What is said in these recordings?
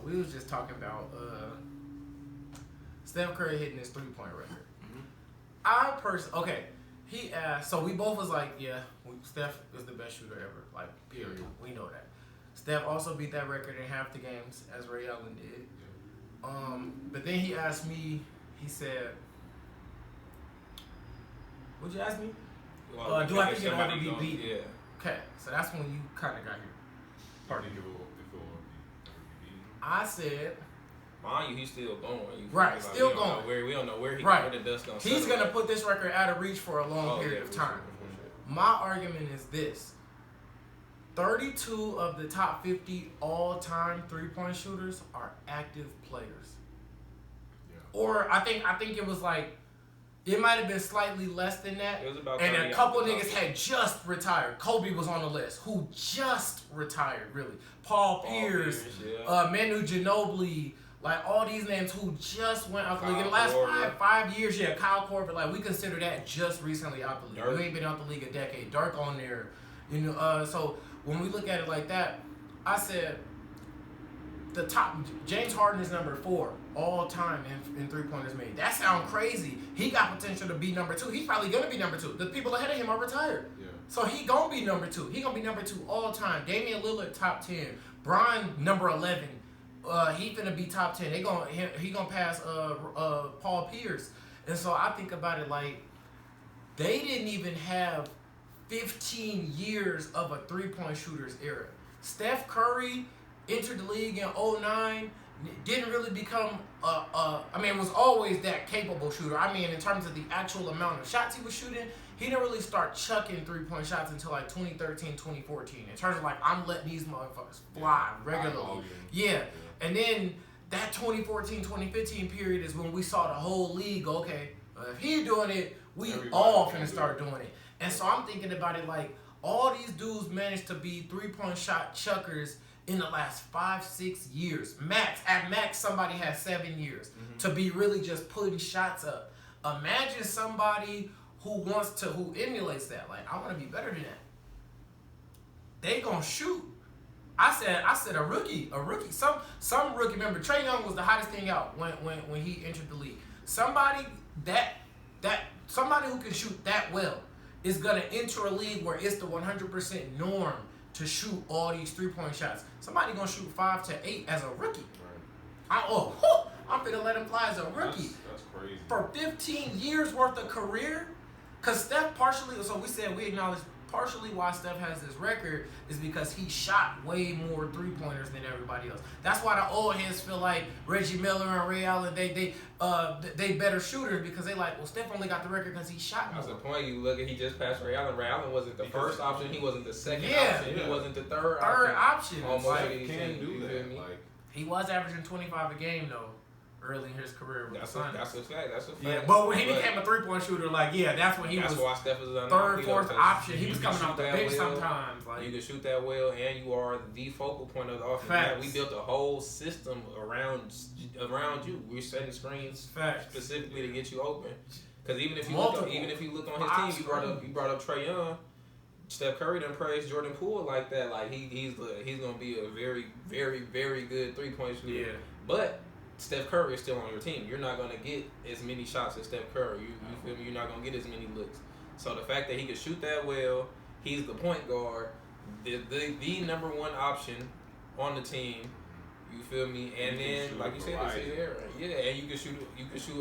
we was just talking about Steph Curry hitting his 3-point record. Okay, he asked, so we both was like, yeah, Steph is the best shooter ever, like, period. We know that. Steph also beat that record in half the games, as Ray Allen did. But then he asked me, he said, what'd you ask me? Well, do I think it'll ever be beat? Yeah. Okay, so that's when you kind of got here. Pardon me. I said, mind you, he's still going. Right, still going. We don't know where right. where the dust gonna He's settle. gonna put this record out of reach for a long period of time. Sure. My argument is this: 32 of the top 50 all-time three-point shooters are active players. Yeah. Or I think it was like, it might have been slightly less than that. It was about and a couple niggas had just retired. Kobe was on the list, who just retired, really. Paul Pierce, Manu Ginobili, like all these names who just went out the league in the last five years. Yeah, Kyle Korver, like we consider that just recently out the league. Dirk. You ain't been out the league a decade. Dirk on there, you know. So when we look at it like that, I said the top. James Harden is number 4 all time in three-pointers made. That sounds crazy. He got potential to be number 2. He's probably gonna be number 2. The people ahead of him are retired. Yeah. So he gonna be number 2. He gonna be number 2 all time. Damian Lillard top 10. Bron number 11. He finna be top 10. He gonna pass Paul Pierce. And so I think about it like they didn't even have 15 years of a three-point shooters era. Steph Curry entered the league in 2009. Didn't really become was always that capable shooter. I mean, in terms of the actual amount of shots he was shooting, he didn't really start chucking three-point shots until like 2013, 2014. In terms of like, I'm letting these motherfuckers fly regularly. Yeah. And then that 2014, 2015 period is when we saw the whole league, okay, if he's doing it, we all finna start doing it. And so I'm thinking about it like, all these dudes managed to be three-point shot chuckers in the last 5-6 years. At max, somebody has 7 years to be really just putting shots up. Imagine somebody who emulates that. Like, I want to be better than that. They gonna shoot. I said a rookie. Some rookie. Remember, Trae Young was the hottest thing out when he entered the league. Somebody who can shoot that well is gonna enter a league where it's the 100% norm to shoot all these three-point shots. Somebody gonna shoot 5 to 8 as a rookie. Right. I'm finna let him fly as a rookie. That's crazy. For 15 years worth of career, cause Steph we acknowledge partially why Steph has this record is because he shot way more three-pointers than everybody else. That's why the old heads feel like Reggie Miller and Ray Allen, they better shooters because they like, well, Steph only got the record because he shot more. That's the point. You look at, he just passed Ray Allen. Ray Allen wasn't the first option. He wasn't the second option. He wasn't the third option. Almost like, can't do that. Like, he was averaging 25 a game though. Early in his career with the Suns. That's a fact. Yeah, but when he became a three-point shooter, that's when he was why Steph is third, fourth option. He was coming off the bench sometimes. Like, you can shoot that well, and you are the focal point of the offense. Facts. We built a whole system around you. We're setting screens specifically to get you open. Because even if you look on his team, you brought up Trae Young. Steph Curry done praised Jordan Poole like that. Like he's gonna be a very, very, very good three-point shooter. Yeah. But Steph Curry is still on your team. You're not going to get as many shots as Steph Curry. You feel me? You're not going to get as many looks. So the fact that he can shoot that well, he's the point guard, the number one option on the team. You feel me? And then, like you said, and you can shoot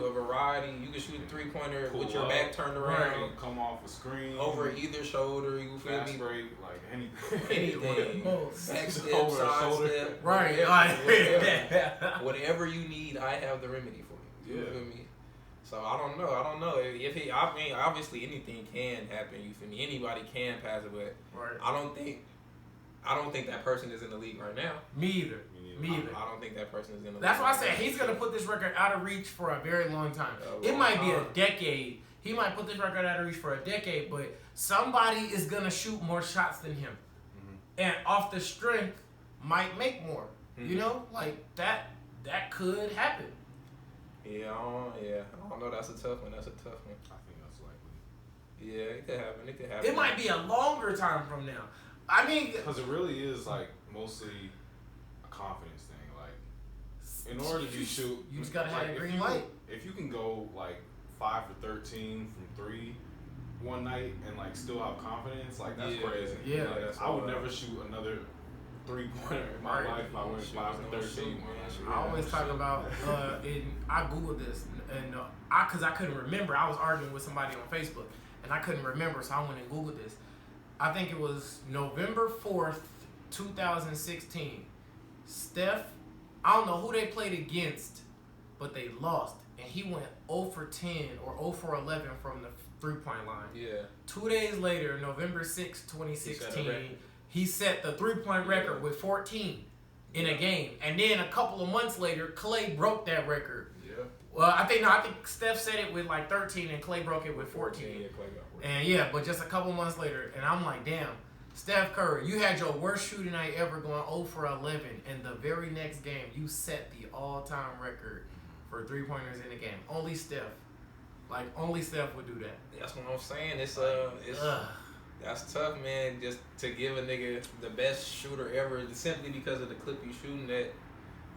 a variety. You can shoot a three-pointer with your back turned around, come off a screen over either shoulder. You feel me? Break, like anything. Back step, side step, right? Whatever you need, I have the remedy for you. You feel me? So I don't know if obviously anything can happen. You feel me? Anybody can pass it, but I don't think that person is in the league right now. Me either. I don't think that person is going to. That's why I said he's going to put this record out of reach for a very long time. It might be a decade. He might put this record out of reach for a decade, but somebody is going to shoot more shots than him. And off the strength, might make more. You know? Like, that could happen. Yeah, I don't know. That's a tough one. I think that's likely. Yeah, it could happen. It might be a longer time from now. I mean, because it really is like mostly a confidence thing. Like, in order to shoot, you just gotta have a green light. If you can go like 5 for 13 from 3 one night and like still have confidence, like that's crazy. Yeah, like, I would never shoot another 3-pointer in my life if I went 5 for 13. I always talk about I googled this and because I couldn't remember. I was arguing with somebody on Facebook and I couldn't remember, so I went and googled this. I think it was November 4th, 2016. Steph, I don't know who they played against, but they lost. And he went 0 for 10 or 0 for 11 from the 3-point line. Yeah. 2 days later, November 6th, 2016, he set the 3-point record with 14 in a game. And then a couple of months later, Clay broke that record. Yeah. Well, I think Steph said it with like 13 and Clay broke it with 14. Yeah, Clay got 14. And but just a couple months later, and I'm like, damn, Steph Curry, you had your worst shooting night ever going 0 for 11, and the very next game, you set the all-time record for 3-pointers in a game. Only Steph. Like, only Steph would do that. That's what I'm saying. That's tough, man. Just to give a nigga the best shooter ever simply because of the clip you shooting that,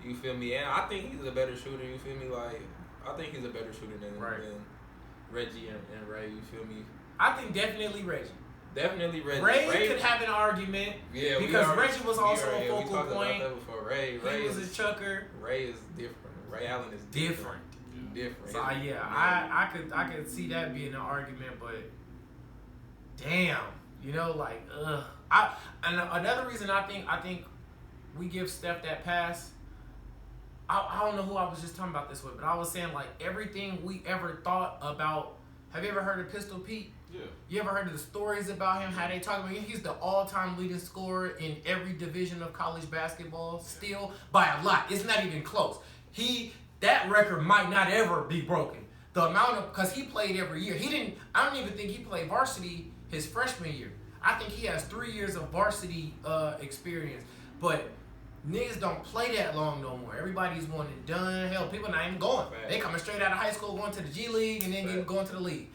you feel me? And I think he's a better shooter, you feel me? Like, I think he's a better shooter than Reggie and Ray, you feel me? I think definitely Reggie. Definitely Reggie. Ray could have an argument because Reggie was also a focal point. Ray was a chucker. Ray is different. Ray Allen is different. So I could see that being an argument, but damn, and another reason I think we give Steph that pass. I don't know who I was just talking about this with, but I was saying like everything we ever thought about. Have you ever heard of Pistol Pete? Yeah. You ever heard of the stories about him? How they talk about him? He's the all-time leading scorer in every division of college basketball, still by a lot. It's not even close. That record might not ever be broken. The amount of because he played every year. I don't even think he played varsity his freshman year. I think he has 3 years of varsity experience. But niggas don't play that long no more. Everybody's one and done. Hell, people not even going. They coming straight out of high school, going to the G League, and then going to the league.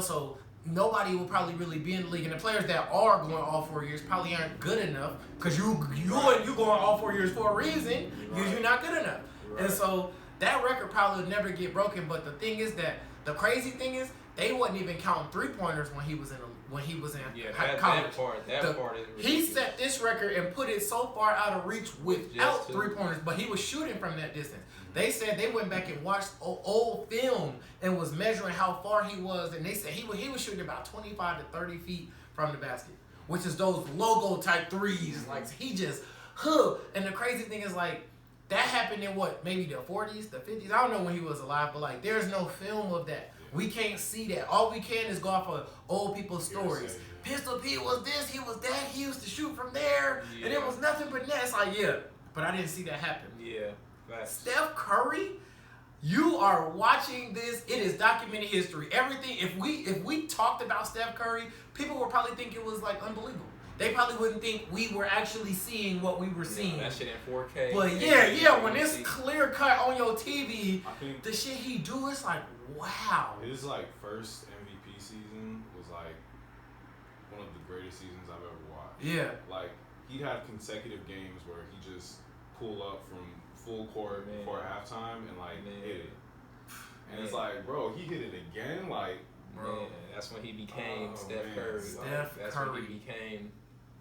So nobody will probably really be in the league. And the players that are going all 4 years probably aren't good enough because you going all 4 years for a reason because you're not good enough. Right. And so that record probably would never get broken. But the thing is that the crazy thing is they wasn't even counting 3-pointers when he was in college. That part is ridiculous. He set this record and put it so far out of reach without 3-pointers, but he was shooting from that distance. They said they went back and watched old film and was measuring how far he was, and they said he was shooting about 25 to 30 feet from the basket, which is those logo type threes. Like he just And the crazy thing is like that happened in maybe the 40s, the 50s. I don't know when he was alive, but like there's no film of that. We can't see that. All we can is go off of old people's stories. Pistol Pete was this, he was that, he used to shoot from there, and it was nothing but that. It's like, but I didn't see that happen. Yeah. Right. Steph Curry, you are watching this. It is documented history. Everything. If we talked about Steph Curry, people would probably think it was like unbelievable. They probably wouldn't think we were actually seeing what we were seeing. That shit in 4K. But when it's clear cut on your TV, the shit he do, it's like, wow. His like first MVP season was like one of the greatest seasons I've ever watched. Yeah. Like he'd have consecutive games where he just pull up from full court before halftime and like hit it. And it's like, bro, he hit it again, like bro. Man, that's when he became Steph Curry. That's when he became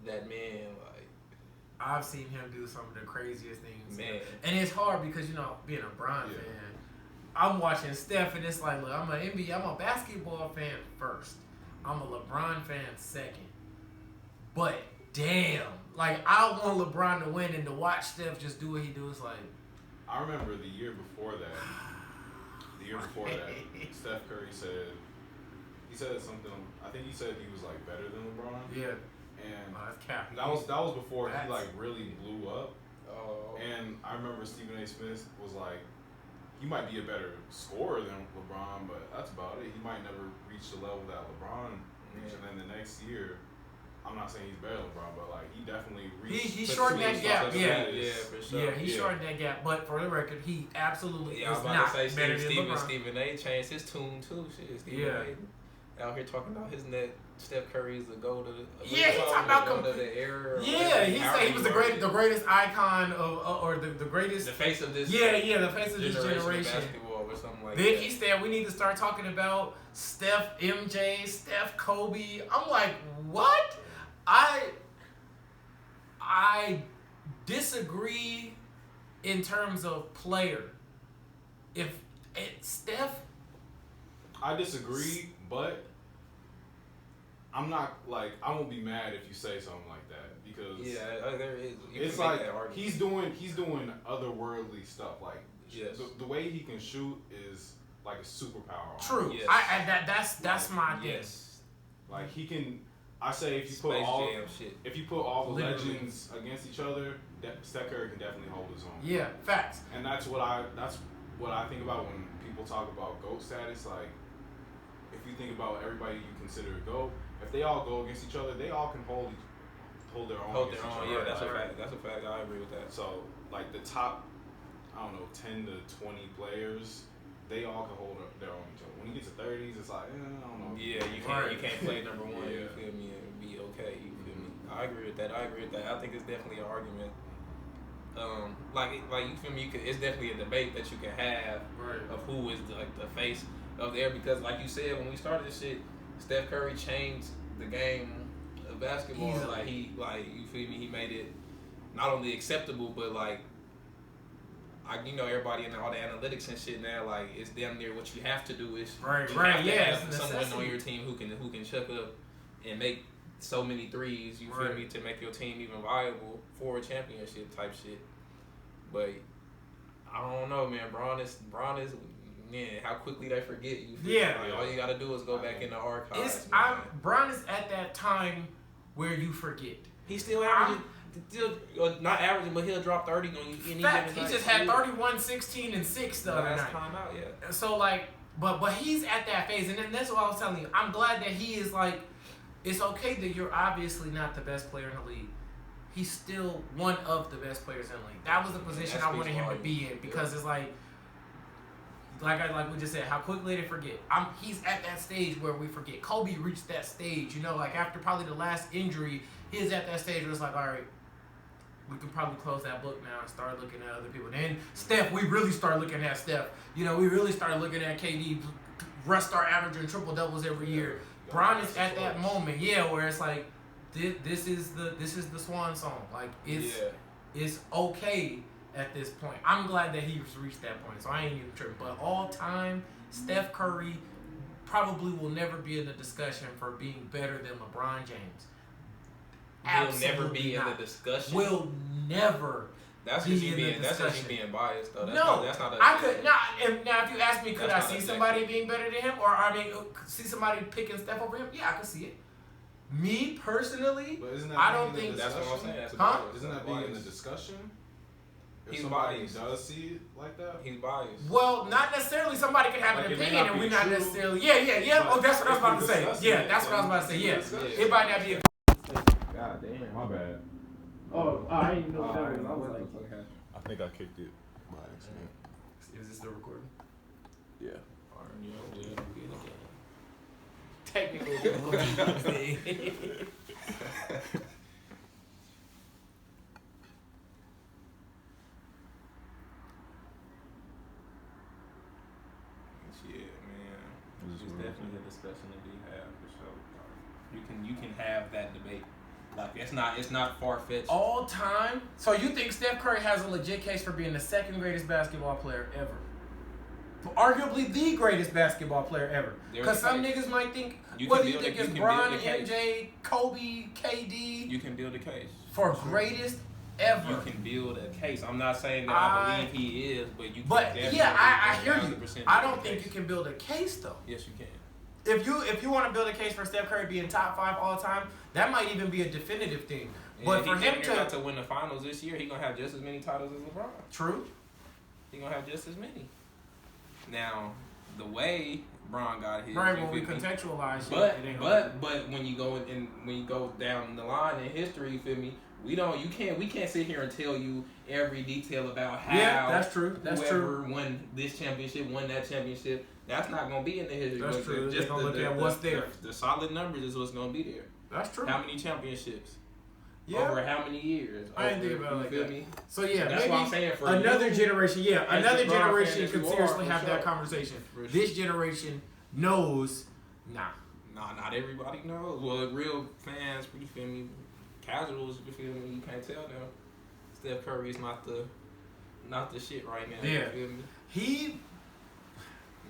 that man. Like I've seen him do some of the craziest things. Man. And it's hard because being a Bron fan, I'm watching Steph and it's like, look, I'm a basketball fan first. I'm a LeBron fan second. But damn, like I want LeBron to win and to watch Steph just do what he do. It's like I remember the year before that. Steph Curry said something. I think he said he was like better than LeBron. Yeah. And that's cap. That was before he like really blew up. Oh. And I remember Stephen A. Smith was like, he might be a better scorer than LeBron, but that's about it. He might never reach the level that LeBron reached. And then the next year, I'm not saying he's better than LeBron, but like he definitely reached. He shortened that gap. Yeah, for sure. Yeah, he shortened that gap. But for the record, he absolutely I was is about not to say better than LeBron. Stephen A. changed his tune too. Shit, Stephen A. out here talking about his net. Steph Curry is the GOAT of the he talking about the era. Yeah, he said he was the greatest icon of or the greatest the face of this. Yeah, the face of this generation. Basketball or something like then that. He said we need to start talking about Steph, MJ, Steph, Kobe. I'm like, what? I disagree in terms of player. If Steph, I disagree, but I'm not like I won't be mad if you say something like that because there is. It's like he's doing otherworldly stuff. Like the way he can shoot is like a superpower. True. Yes. That's my thing. Yes. Like he can. I say if you put all the legends against each other, Steph Curry can definitely hold his own. Yeah, facts. And that's what I think about when people talk about GOAT status. Like, if you think about everybody you consider a GOAT, if they all go against each other, they all can hold their own. Hold their own. Yeah, that's a fact. That's a fact. I agree with that. So, like the top, I don't know, 10 to 20 players, they all can hold their own each other. When you get to 30s, it's like, I don't know. Yeah, you can't play number one. You feel me? And be okay. You feel me? I agree with that. I think it's definitely an argument. Like you feel me? It's definitely a debate that you can have of who is the face of there because, like you said, when we started this shit, Steph Curry changed the game of basketball. Easily. You feel me? He made it not only acceptable, but everybody and all the analytics and shit now, like it's damn near what you have to do is have someone on your team who can chuck up and make so many threes, you feel me, to make your team even viable for a championship type shit. But I don't know, man. Braun is man, how quickly they forget you. All you gotta do is go back in the archives. Braun is at that time where you forget. He's still averaging. Not averaging, but he'll drop 30 on you. He just had 31, 16, and 6 the other night. Time out, yeah. So but he's at that phase, and then that's what I was telling you. I'm glad that he is it's okay that you're obviously not the best player in the league. He's still one of the best players in the league. That was the position I wanted him to be in because it's like we just said, how quickly they forget. He's at that stage where we forget. Kobe reached that stage, after probably the last injury, he is at that stage where it's like, all right, we can probably close that book now and start looking at other people. Then Steph, we really start looking at Steph. We really started looking at KD, start averaging triple doubles every year. Braun is at that moment, where it's like, this is the swan song. Like it's okay at this point. I'm glad that he's reached that point, so I ain't even tripping. But all time, Steph Curry probably will never be in the discussion for being better than LeBron James. Will never be in the discussion. Will never. That's just you being biased though. That's not I could not. Now, if you ask me, could I see somebody being better than him, or see somebody picking Steph over him? Yeah, I could see it. Me personally, I don't think that's what I'm saying. Isn't that being in the discussion? If somebody does see it like that, he's biased. Well, not necessarily. Somebody can have an opinion, and we're not necessarily. Yeah. Oh, that's what I was about to say. Yeah, that's what I was about to say. Yeah, it might not be. God damn. My bad. Oh, I didn't know that was. I was like, I think I kicked it by accident. Is this still recording? Yeah. Technical. It's definitely a discussion to be had for sure. You can have that debate. Like it's not far fetched. All time. So you think Steph Curry has a legit case for being the second greatest basketball player ever? Arguably the greatest basketball player ever. Because some niggas might think, what do you think is Bron, MJ, Kobe, KD? You can build a case. For greatest ever. You can build a case. I'm not saying that I believe he is, but you can definitely. I hear you. I don't think you can build a case though. Yes, you can. If you want to build a case for Steph Curry being top 5 all time, that might even be a definitive thing. But for him to win the finals this year, he's gonna have just as many titles as LeBron. True. He's gonna have just as many. Now, the way Bron got his, right? When we contextualize, but when you go down the line in history, you feel me? We can't sit here and tell you every detail about how. Yeah, that's true. That's whoever won this championship, won that championship. That's not gonna be in the history. That's true. Just they're gonna look at what's there. The solid numbers is what's gonna be there. That's true. How many championships? Yeah. Over how many years? I didn't think about it like that. Me? So yeah, that's maybe what I'm saying. For another generation. Yeah, another generation could seriously have sure. that conversation. This generation knows. Nah, not everybody knows. Well, real fans, you feel me? Casuals, you feel me? You can't tell them. Steph Curry is not the shit right now. Yeah. You feel me?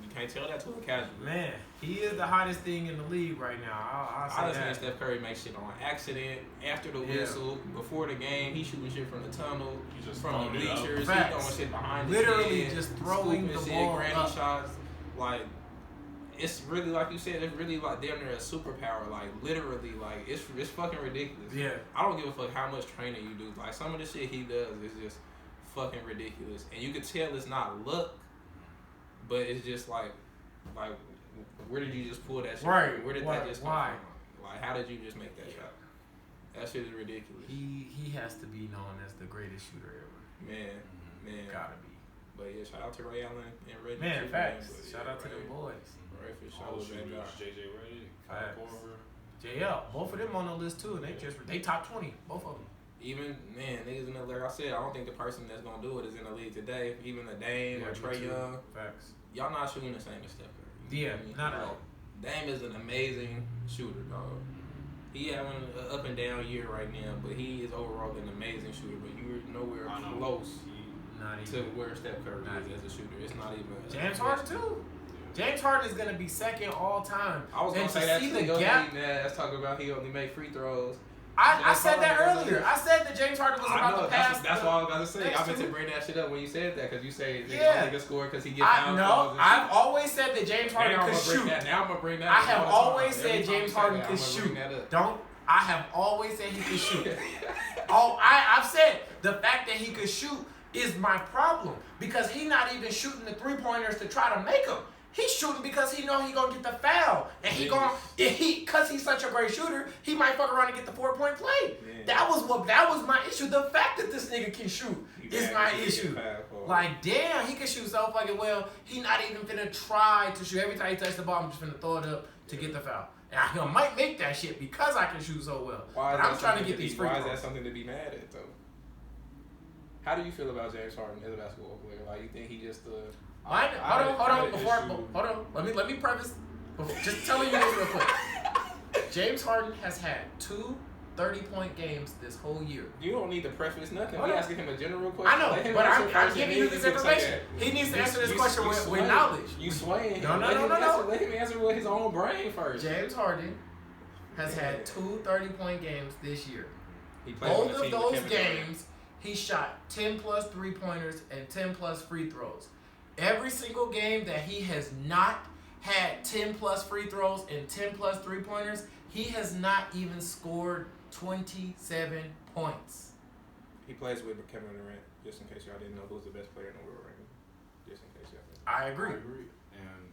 You can't tell that to a casual. Man, he is the hottest thing in the league right now. I'll say I that. just Steph Curry make shit on accident, after the whistle, before the game. He shooting shit from the tunnel, from the bleachers. He throwing shit behind literally his head. Just throwing the ball granny up. shots. Like, it's really, like you said, it's really like damn near a superpower. Like, literally, like, it's fucking ridiculous. Yeah. I don't give a fuck how much training you do. Like, some of the shit he does is just fucking ridiculous. And you can tell it's not luck, but it's just like, where did you just pull that shit right. from? Where did that just come from? Like, how did you just make that shot? That shit is ridiculous. He has to be known as the greatest shooter ever. Man. Gotta be. But yeah, shout out to Ray Allen and Reggie. Man, facts. But, shout out to them boys. Ray for All sure. JJ Redick, Facts. Corver. JL, both of them on the list too. They top 20, both of them. Even, man, niggas in the, like I said, I don't think the person that's gonna do it is in the league today. Even a Dame or Trae Young. Facts. Y'all not shooting the same as Steph Curry. Yeah, not at all. Dame is an amazing shooter, dog. He having an up and down year right now, but he is overall an amazing shooter. But you're nowhere close to where Steph Curry is as a shooter. It's not even. James Harden too. James Harden is gonna be second all time. I was gonna say that too. The gap. Let's talk about he only made free throws. I said that earlier. I said that James Harden was about to pass. That's what I was about to say. I meant to bring that shit up when you said that because you say they only can score because he gets foul. No, I've always said that James Harden could shoot. Now I'm gonna bring that. I have always said James Harden could shoot. I have always said he could shoot. I've said the fact that he could shoot is my problem because he's not even shooting the 3-pointers to try to make them. He's shooting because he know he gonna get the foul, and because he's such a great shooter, he might fuck around and get the 4-point play. Man. That was my issue. The fact that this nigga can shoot is my issue. Like, damn, he can shoot so fucking well. He not even finna try to shoot. Every time he touches the ball, I'm just finna throw it up to get the foul. And I might make that shit because I can shoot so well. But I'm trying to get these free throws. Why is that something to be mad at though? How do you feel about James Harden as a basketball player? Like, you think he just Hold on. Let me preface. Just telling you this real quick. James Harden has had 2 30-point games this whole year. You don't need to preface nothing. We asking him a general question. I know, but I'm giving you this information. He needs to answer this question with knowledge. You swaying him. No. Let him answer with his own brain first. James Harden has had 2 30-point games this year. Both of those games, he shot 10+ 3-pointers and 10+ free throws. Every single game that he has not had 10+ free throws and 10+ 3-pointers, he has not even scored 27 points. He plays with Kevin Durant, just in case y'all didn't know who's the best player in the world right now. Just in case y'all didn't. I agree. And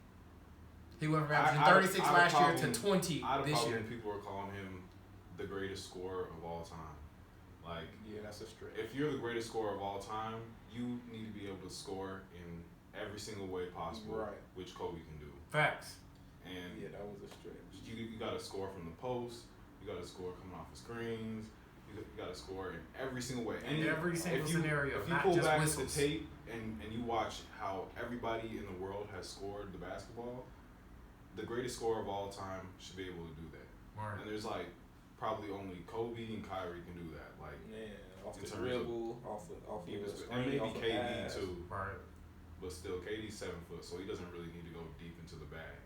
he went from averaging 36 last year to 20 this year. People are calling him the greatest scorer of all time. Like, yeah, that's a stretch. If you're the greatest scorer of all time, you need to be able to score in every single way possible, which Kobe can do. Facts. And yeah, that was a stretch. You got to score from the post. You got to score coming off the screens. You got to score in every single way. In every single scenario. If you pull back the tape and you watch how everybody in the world has scored the basketball, the greatest scorer of all time should be able to do that. Right. And there's like probably only Kobe and Kyrie can do that. Like, off the dribble, off the and maybe KD too. Right. But still, KD's 7 foot, so he doesn't really need to go deep into the bag.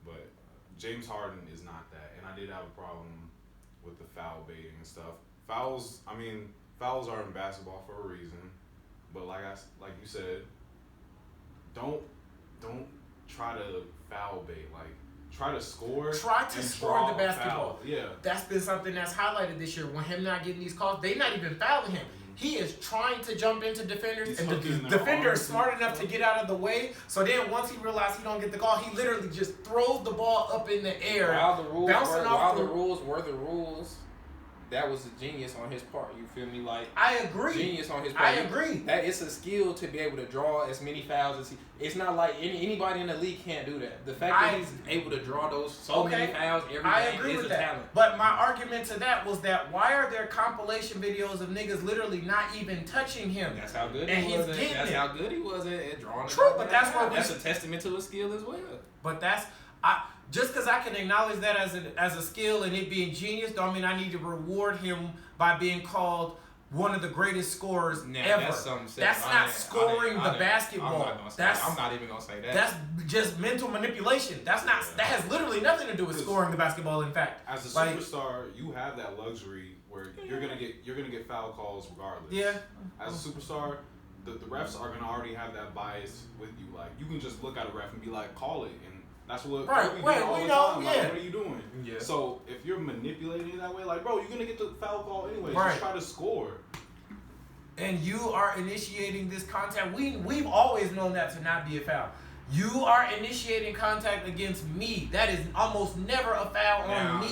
But James Harden is not that, and I did have a problem with the foul baiting and stuff. Fouls are in basketball for a reason, but like you said, don't try to foul bait. Like, try to score. Try to score the basketball. Yeah, that's been something that's highlighted this year. When him not getting these calls, they not even fouling him. He is trying to jump into defenders, and the defender is smart enough to get out of the way. So then once he realized he don't get the call, he literally just throws the ball up in the air. While the rules were the rules, that was a genius on his part. You feel me? Like I agree. Genius on his part. I agree. That it's a skill to be able to draw as many fouls as he. It's not like anybody in the league can't do that. The fact that he's able to draw those many fouls every game is a talent. But my argument to that was that why are there compilation videos of niggas literally not even touching him? That's how good he was. That's how good he was at drawing. True, but that's a testament to his skill as well. But just because I can acknowledge that as a skill and it being genius, don't mean I need to reward him by being called one of the greatest scorers ever. That's not scoring the basketball. I'm not even gonna say that. That's just mental manipulation. That's not. That has literally nothing to do with scoring the basketball. In fact, as a superstar, you have that luxury where you're gonna get foul calls regardless. Yeah. As a superstar, the refs are gonna already have that bias with you. Like you can just look at a ref and be like, call it, and that's what we do all the time. Like, what are you doing? Yeah. So if you're manipulating it that way, like, bro, you're gonna get the foul call anyway. Right. Just try to score. And you are initiating this contact. We've always known that to not be a foul. You are initiating contact against me. That is almost never a foul on me.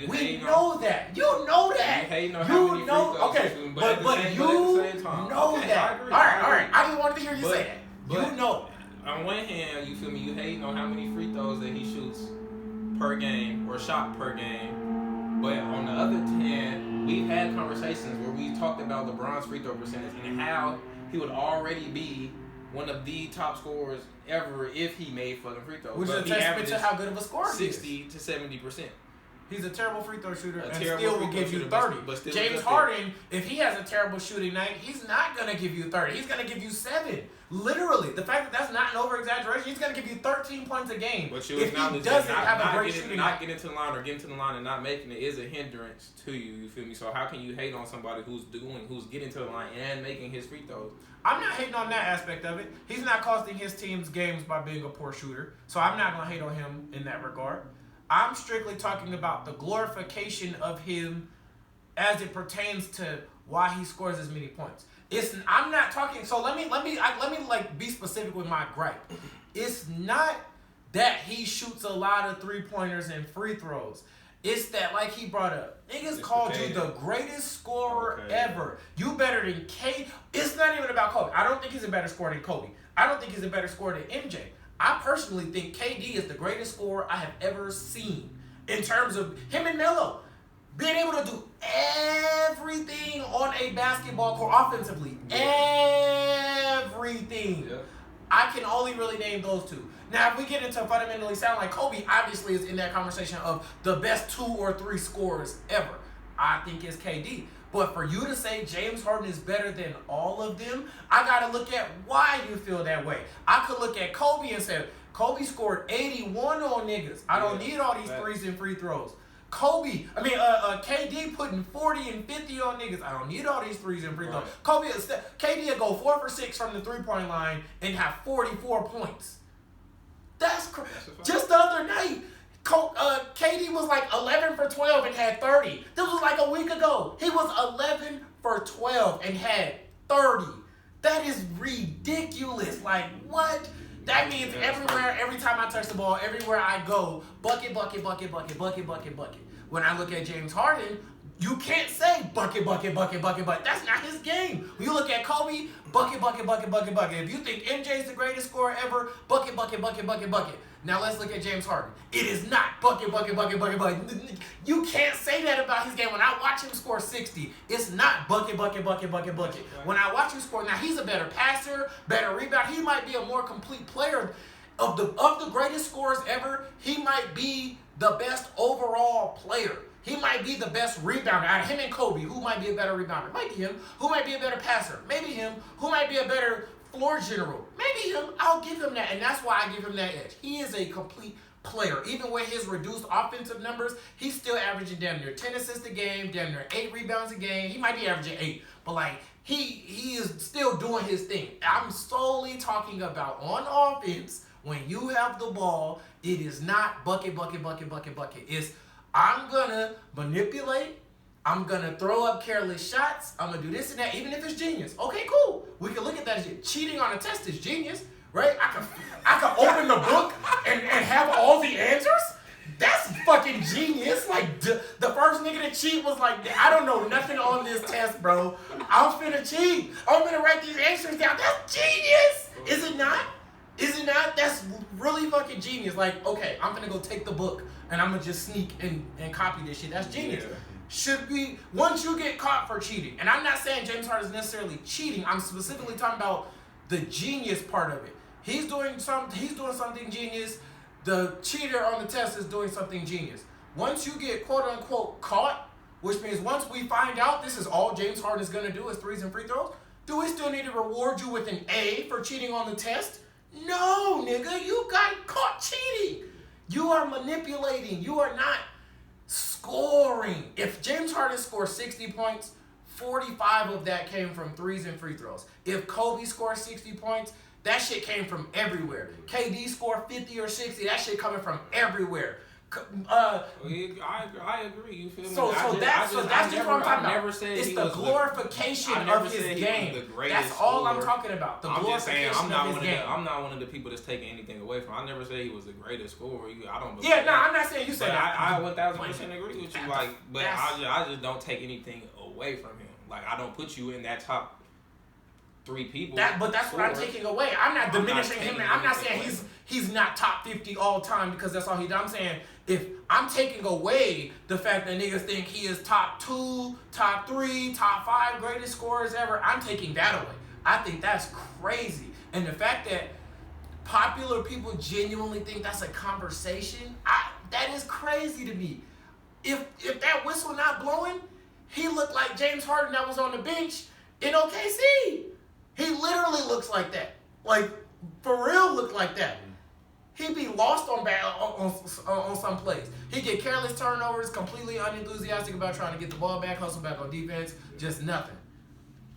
We know that. You know that. You know. Okay, but you know that. All right. I just wanted to hear you say that. You know. On one hand, you feel me? You hating on how many free throws that he shoots per game or shot per game. But on the other hand, we've had conversations where we talked about LeBron's free throw percentage and how he would already be one of the top scorers ever if he made fucking free throws. Which is a testament to how good of a scorer he is. 60 to 70%. He's a terrible free throw shooter and terrible still will give you 30. But James Harden, if he has a terrible shooting night, he's not going to give you 30. He's going to give you 7. Literally. The fact that that's not an over-exaggeration, he's going to give you 13 points a game. But you if he doesn't have a great shooting night. Not getting to the line or getting to the line and not making it is a hindrance to you. You feel me? So how can you hate on somebody who's getting to the line and making his free throws? I'm not hating on that aspect of it. He's not costing his team's games by being a poor shooter. So I'm not going to hate on him in that regard. I'm strictly talking about the glorification of him as it pertains to why he scores as many points. I'm not talking. So let me like be specific with my gripe. It's not that he shoots a lot of 3-pointers and free throws. It's that, like he brought up, niggas called you the greatest scorer ever. You better than K. It's not even about Kobe. I don't think he's a better scorer than Kobe. I don't think he's a better scorer than MJ. I personally think KD is the greatest scorer I have ever seen in terms of him and Melo being able to do everything on a basketball court offensively. Everything. Yeah. I can only really name those two. Now, if we get into fundamentally sound like Kobe, obviously is in that conversation of the best 2 or 3 scorers ever. I think it's KD. But for you to say James Harden is better than all of them, I got to look at why you feel that way. I could look at Kobe and say, Kobe scored 81 on niggas. I don't need all these threes and free throws. KD putting 40 and 50 on niggas. I don't need all these threes and free throws. KD will go 4 for 6 from the 3-point line and have 44 points. That's just the other night. KD was like 11 for 12 and had 30. This was like a week ago. He was 11 for 12 and had 30. That is ridiculous. Like, what? That means everywhere, every time I touch the ball, everywhere I go, bucket, bucket, bucket, bucket, bucket, bucket, bucket. When I look at James Harden, you can't say bucket, bucket, bucket, bucket, bucket. That's not his game. When you look at Kobe, bucket, bucket, bucket, bucket, bucket. If you think MJ's the greatest scorer ever, bucket, bucket, bucket, bucket, bucket. Now let's look at James Harden. It is not bucket, bucket, bucket, bucket, bucket. You can't say that about his game. When I watch him score 60, it's not bucket, bucket, bucket, bucket, bucket. When I watch him score, now he's a better passer, better rebound. He might be a more complete player. Of the greatest scorers ever, he might be the best overall player. He might be the best rebounder. Out of him and Kobe, who might be a better rebounder? Might be him. Who might be a better passer? Maybe him. Who might be a better floor general? Maybe him. I'll give him that, and that's why I give him that edge. He is a complete player. Even with his reduced offensive numbers, he's still averaging damn near 10 assists a game, damn near 8 rebounds a game. He might be averaging 8, but like he is still doing his thing. I'm solely talking about on offense. When you have the ball, it is not bucket, bucket, bucket, bucket, bucket. It's I'm gonna manipulate. I'm gonna throw up careless shots. I'm gonna do this and that, even if it's genius. Okay, cool. We can look at that as cheating on a test is genius, right? I can open the book and have all the answers. That's fucking genius. Like, the first nigga to cheat was like, I don't know nothing on this test, bro. I'm finna cheat. I'm finna write these answers down. That's genius. Is it not? Is it not? That's really fucking genius. Like, okay, I'm gonna go take the book and I'm gonna just sneak and copy this shit. That's genius. Yeah. Should be, once you get caught for cheating, and I'm not saying James Harden is necessarily cheating, I'm specifically talking about the genius part of it. He's doing something genius. The cheater on the test is doing something genius. Once you get quote unquote caught, which means once we find out this is all James Harden is gonna do is threes and free throws, do we still need to reward you with an A for cheating on the test? No, nigga, you got caught cheating. You are manipulating. You are not scoring. If James Harden scores 60 points, 45 of that came from threes and free throws. If Kobe scores 60 points, that shit came from everywhere. KD scored 50 or 60, that shit coming from everywhere. I agree. You feel me? So that's just what I'm talking about. Never said it's the glorification of his game. That's all I'm talking about. The glorification of his game. I'm not one of the people that's taking anything away from him. I never said he was the greatest scorer. I don't. Yeah, no, I'm not saying you said that. I 1000% agree with you. Like, but I just don't take anything away from him. Like, I don't put you in that top 3 people. But that's what I'm taking away. I'm not diminishing him. I'm not saying he's not top 50 all time because that's all he does. I'm saying if I'm taking away the fact that niggas think he is top 2, top 3, top 5 greatest scorers ever, I'm taking that away. I think that's crazy. And the fact that popular people genuinely think that's a conversation, that is crazy to me. If that whistle not blowing, he looked like James Harden that was on the bench in OKC. He literally looks like that. Like, for real look like that. He'd be lost on some plays. He'd get careless turnovers, completely unenthusiastic about trying to get the ball back, hustle back on defense, just nothing.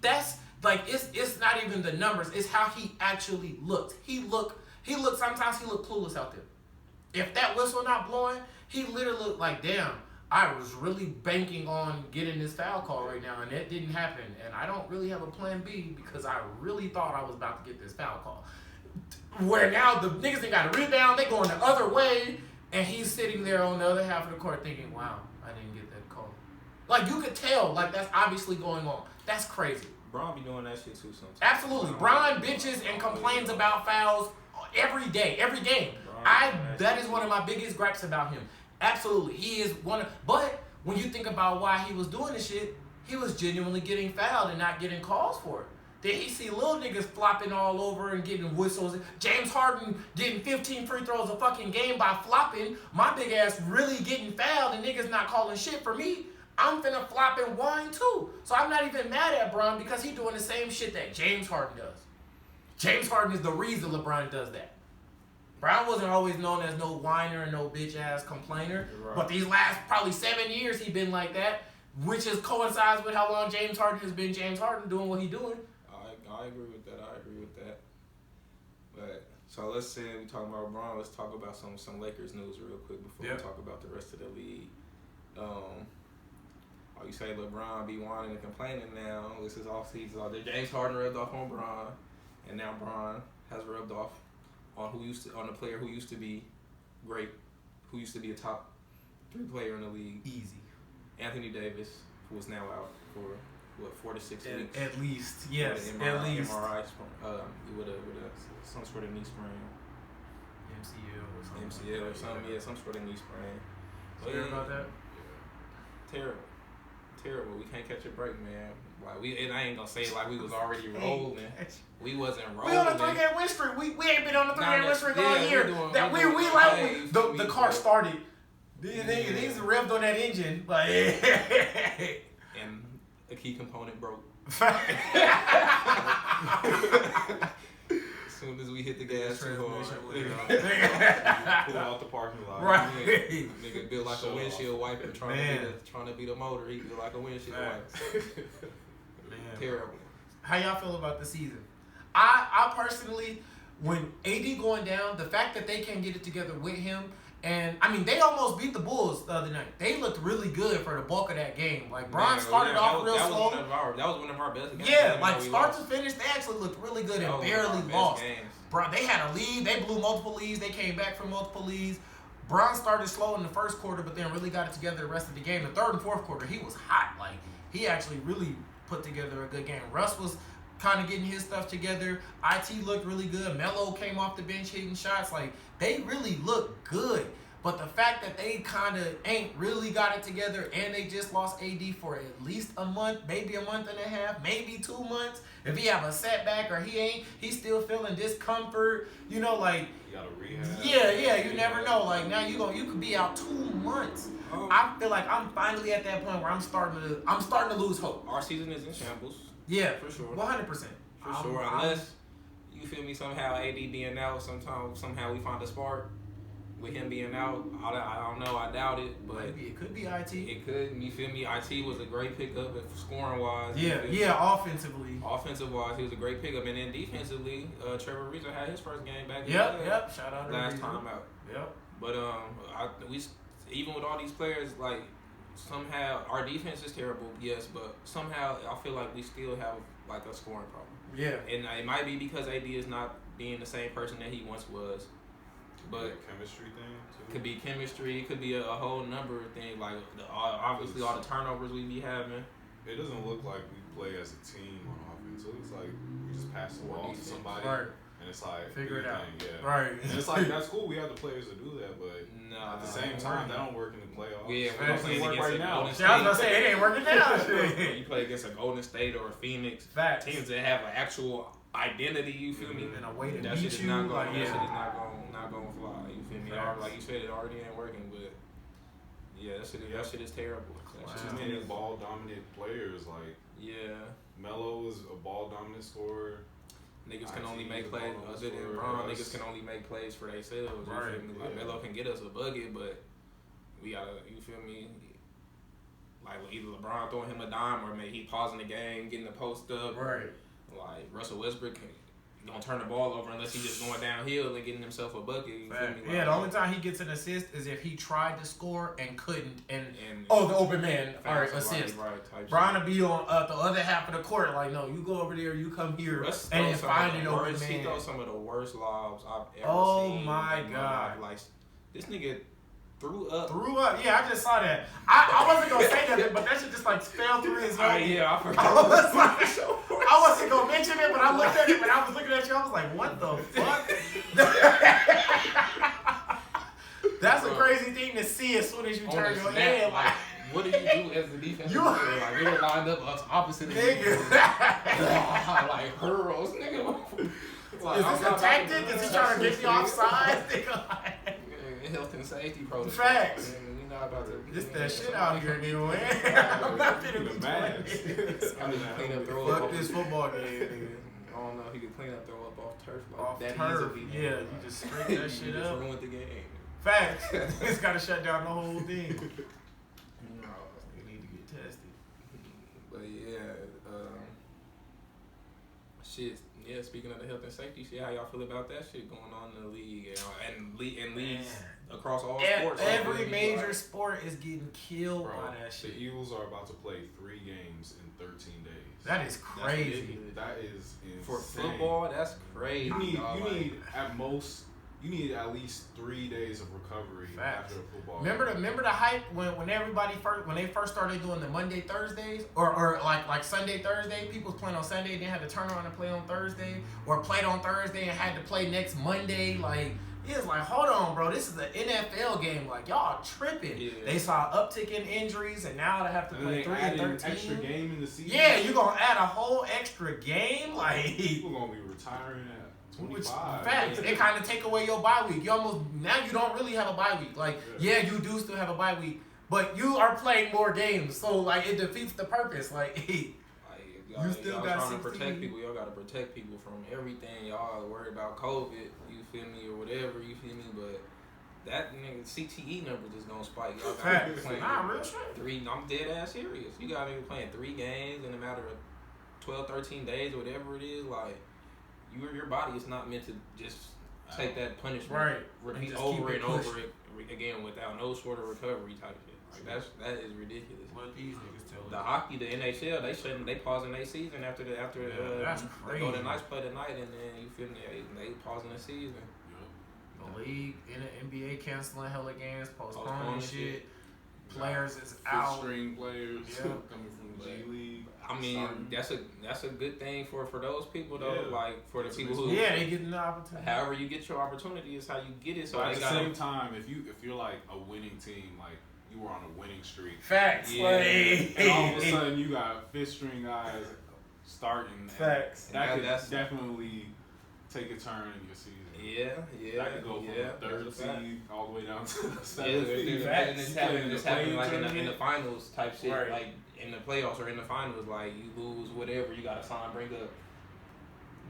That's, like, it's not even the numbers. It's how he actually looked. Sometimes he looked clueless out there. If that whistle not blowing, he literally looked like, damn, I was really banking on getting this foul call right now, and that didn't happen. And I don't really have a plan B because I really thought I was about to get this foul call. Where now the niggas ain't got a rebound, they going the other way, and he's sitting there on the other half of the court thinking, wow, I didn't get that call. Like, you could tell, like, that's obviously going on. That's crazy. Bron be doing that shit too sometimes. Absolutely. Bron bitches and complains about fouls every day, every game. That is one of my biggest gripes about him. Absolutely. He is but when you think about why he was doing this shit, he was genuinely getting fouled and not getting calls for it. Then he see little niggas flopping all over and getting whistles. James Harden getting 15 free throws a fucking game by flopping. My big ass really getting fouled and niggas not calling shit for me. I'm finna flop and whine too. So I'm not even mad at Bron because he doing the same shit that James Harden does. James Harden is the reason LeBron does that. Bron wasn't always known as no whiner and no bitch ass complainer. Right. But these last probably 7 years he been like that, which is coincides with how long James Harden has been James Harden doing what he doing. I agree with that. But so let's say we talk about Bron. Let's talk about some Lakers news real quick before we talk about the rest of the league. You say LeBron be whining and complaining now. This is off season. James Harden rubbed off on Bron, and now Bron has rubbed off on the player who used to be great, who used to be a top 3 player in the league. Easy. Anthony Davis, who is now out for 4 to 6 weeks. At least, yes. At least. MRI, with some sort of knee sprain. MCL or something. Yeah, some sort of knee sprain. You hear about that? Terrible. We can't catch a break, man. Like and I ain't gonna say like we was already rolling. We wasn't rolling. We on a 3-game win streak. We ain't been on a 3-game win streak all year. The car started. These revved on that engine, like and a key component broke. As soon as we hit the gas too hard, pull out the parking lot. Right. Nigga built like a windshield wiper trying to be the motor. He built like a windshield wiper. Man. Terrible. How y'all feel about the season? I personally, when AD going down, the fact that they can't get it together with him, and I mean they almost beat the Bulls the other night. They looked really good for the bulk of that game. Like Bron started off real slow. That was one of our best games. Yeah, like start to finish, they actually looked really good and barely lost. Bro, they had a lead. They blew multiple leads. They came back from multiple leads. Bron started slow in the first quarter, but then really got it together the rest of the game. The third and fourth quarter, he was hot. Like, he actually really put together a good game. Russ was kind of getting his stuff together. IT looked really good. Melo came off the bench hitting shots. Like, they really looked good. But the fact that they kind of ain't really got it together and they just lost AD for at least a month, maybe a month and a half, maybe 2 months. If he have a setback or he's still feeling discomfort, you know, like. You gotta rehab. Yeah, you never know. Like, now you could be out 2 months. I feel like I'm finally at that point where I'm starting to lose hope. Our season is in shambles. Yeah, for sure. 100%. For sure, unless you feel me, somehow AD being out, somehow we find a spark. With him being out, I don't know. I doubt it, but maybe it could be IT. It could. You feel me? IT was a great pickup scoring wise. Yeah. Offensively. Offensive wise, he was a great pickup, and then defensively, Trevor Weezo had his first game back. Yep. Shout out to last Weezo. time out. Yep. But we even with all these players, like somehow our defense is terrible. Yes, but somehow I feel like we still have like a scoring problem. Yeah. And it might be because AD is not being the same person that he once was. But chemistry thing too. Could be chemistry. It could be a whole number of things. Like obviously all the turnovers we be having. It doesn't look like we play as a team on offense. It looks like we just pass the ball to somebody, and it's like figure it out. Yeah. Right. And it's like that's cool. We have the players to do that, but at the same time, that don't work in the playoffs. Yeah, it doesn't work right now. I was gonna say it ain't working now. You play against a Golden State or a Phoenix. Teams that have an actual identity, you feel me? And a way to that beat shit is you. not going. Like, That shit is not going to fly. You feel me? Like you said, it already ain't working, but yeah, that shit is terrible. That shit is getting ball dominant players. Like Melo is a ball dominant scorer. Niggas can only make plays other than Bron. Niggas can only make plays for themselves. You feel me? Like Melo can get us a bucket, but we gotta. You feel me? Like either LeBron throwing him a dime or maybe he pausing the game, getting the post up. Right. Like Russell Westbrook don't turn the ball over unless he's just going downhill and getting himself a bucket. You feel me? Like, the only time he gets an assist is if he tried to score and couldn't. And the open man, all right, assist. Bron will be on the other half of the court. Like, no, you go over there, you come here, and then find an open man. He throws some of the worst lobs I've ever seen. Oh my god! Like this nigga. Threw up. Yeah, I just saw that. I wasn't gonna say nothing, but that shit just like fell through his head. Yeah, I forgot. I wasn't gonna mention it, but I looked at it, but I was looking at you. I was like, what the fuck? That's a crazy thing to see as soon as you turn your head. Like, what do you do as the defense? Like we were lined up opposite of nigga. Like hurls, nigga. Like, is this a tactic? Is he trying to get me offside? Health and safety protocol. Facts. We not about to. This that shit out here, nigga. I'm not finna be clean up, throw fuck this football game, nigga. I don't know if he could clean up, throw up off turf. Like off that turf. Easily. Yeah, you just scrape that shit you up. just ruined the game. Facts. It's gotta shut down the whole thing. No, you need to get tested. But yeah, shit. Yeah, speaking of the health and safety shit, how y'all feel about that shit going on in the league and leagues across all sports? Every major sport is getting killed by that shit. The Eagles are about to play 3 games in 13 days. That is crazy. That is insane. For football, that's crazy. You need at least 3 days of recovery after a football. Remember the hype when everybody first started doing the Monday Thursdays or like Sunday Thursday. People was playing on Sunday, then had to turn around and play on Thursday, or played on Thursday and had to play next Monday. Like it was like, hold on, bro, this is an NFL game. Like y'all tripping. Yeah. They saw an uptick in injuries, and now they have to play 3 and 13. Extra game in the season. Yeah, you gonna add a whole extra game? Like people gonna be retiring at 25. Facts. It kind of take away your bye week. You don't really have a bye week. Like, yeah, you do still have a bye week, but you are playing more games, so like it defeats the purpose. Like, you still got trying 16. to protect people. Y'all got to protect people from everything. Y'all worry about COVID. You feel me or whatever. You feel me, but that nigga CTE numbers is gonna spike. Y'all got to play real shit. 3. I'm dead ass serious. You got niggas playing 3 games in a matter of 12, 13 days or whatever it is. Like. Your body is not meant to just take that punishment, repeat over and over it again without no sort of recovery type shit. Like that is ridiculous. What these niggas tell the hockey, the NHL, they pausing their season after the that's crazy. Golden Knights play tonight, and then you feel me, they pausing the season. No the league in the NBA canceling hella games, postponing shit. Players is out. String players coming from the G League. I mean, that's a good thing for those people though. Yeah. Like for the people who they getting the opportunity. However you get your opportunity is how you get it. So but at the same time, if you're like a winning team, like you were on a winning streak. Facts. And all of a sudden you got fifth string guys starting. Facts. That could definitely take a turn in your season. Yeah. That could go from the third seed all the way down to the seventh. And it's happening like in the finals type shit. Right. Like in the playoffs or in the finals, like you lose whatever, you gotta bring up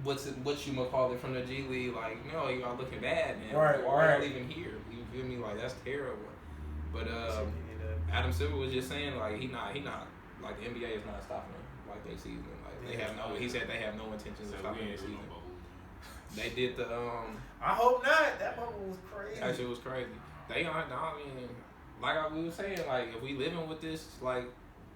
what you might call it from the G League. Like, no, you all looking bad, man. Why are y'all even here? You feel me? Like that's terrible. But Adam Silver was just saying like he not like the NBA is not stopping him like they season. Like he said they have no intentions of stopping their season. They did the I hope not. That bubble was crazy. That shit was crazy. I mean, like we were saying, like if we living with this, like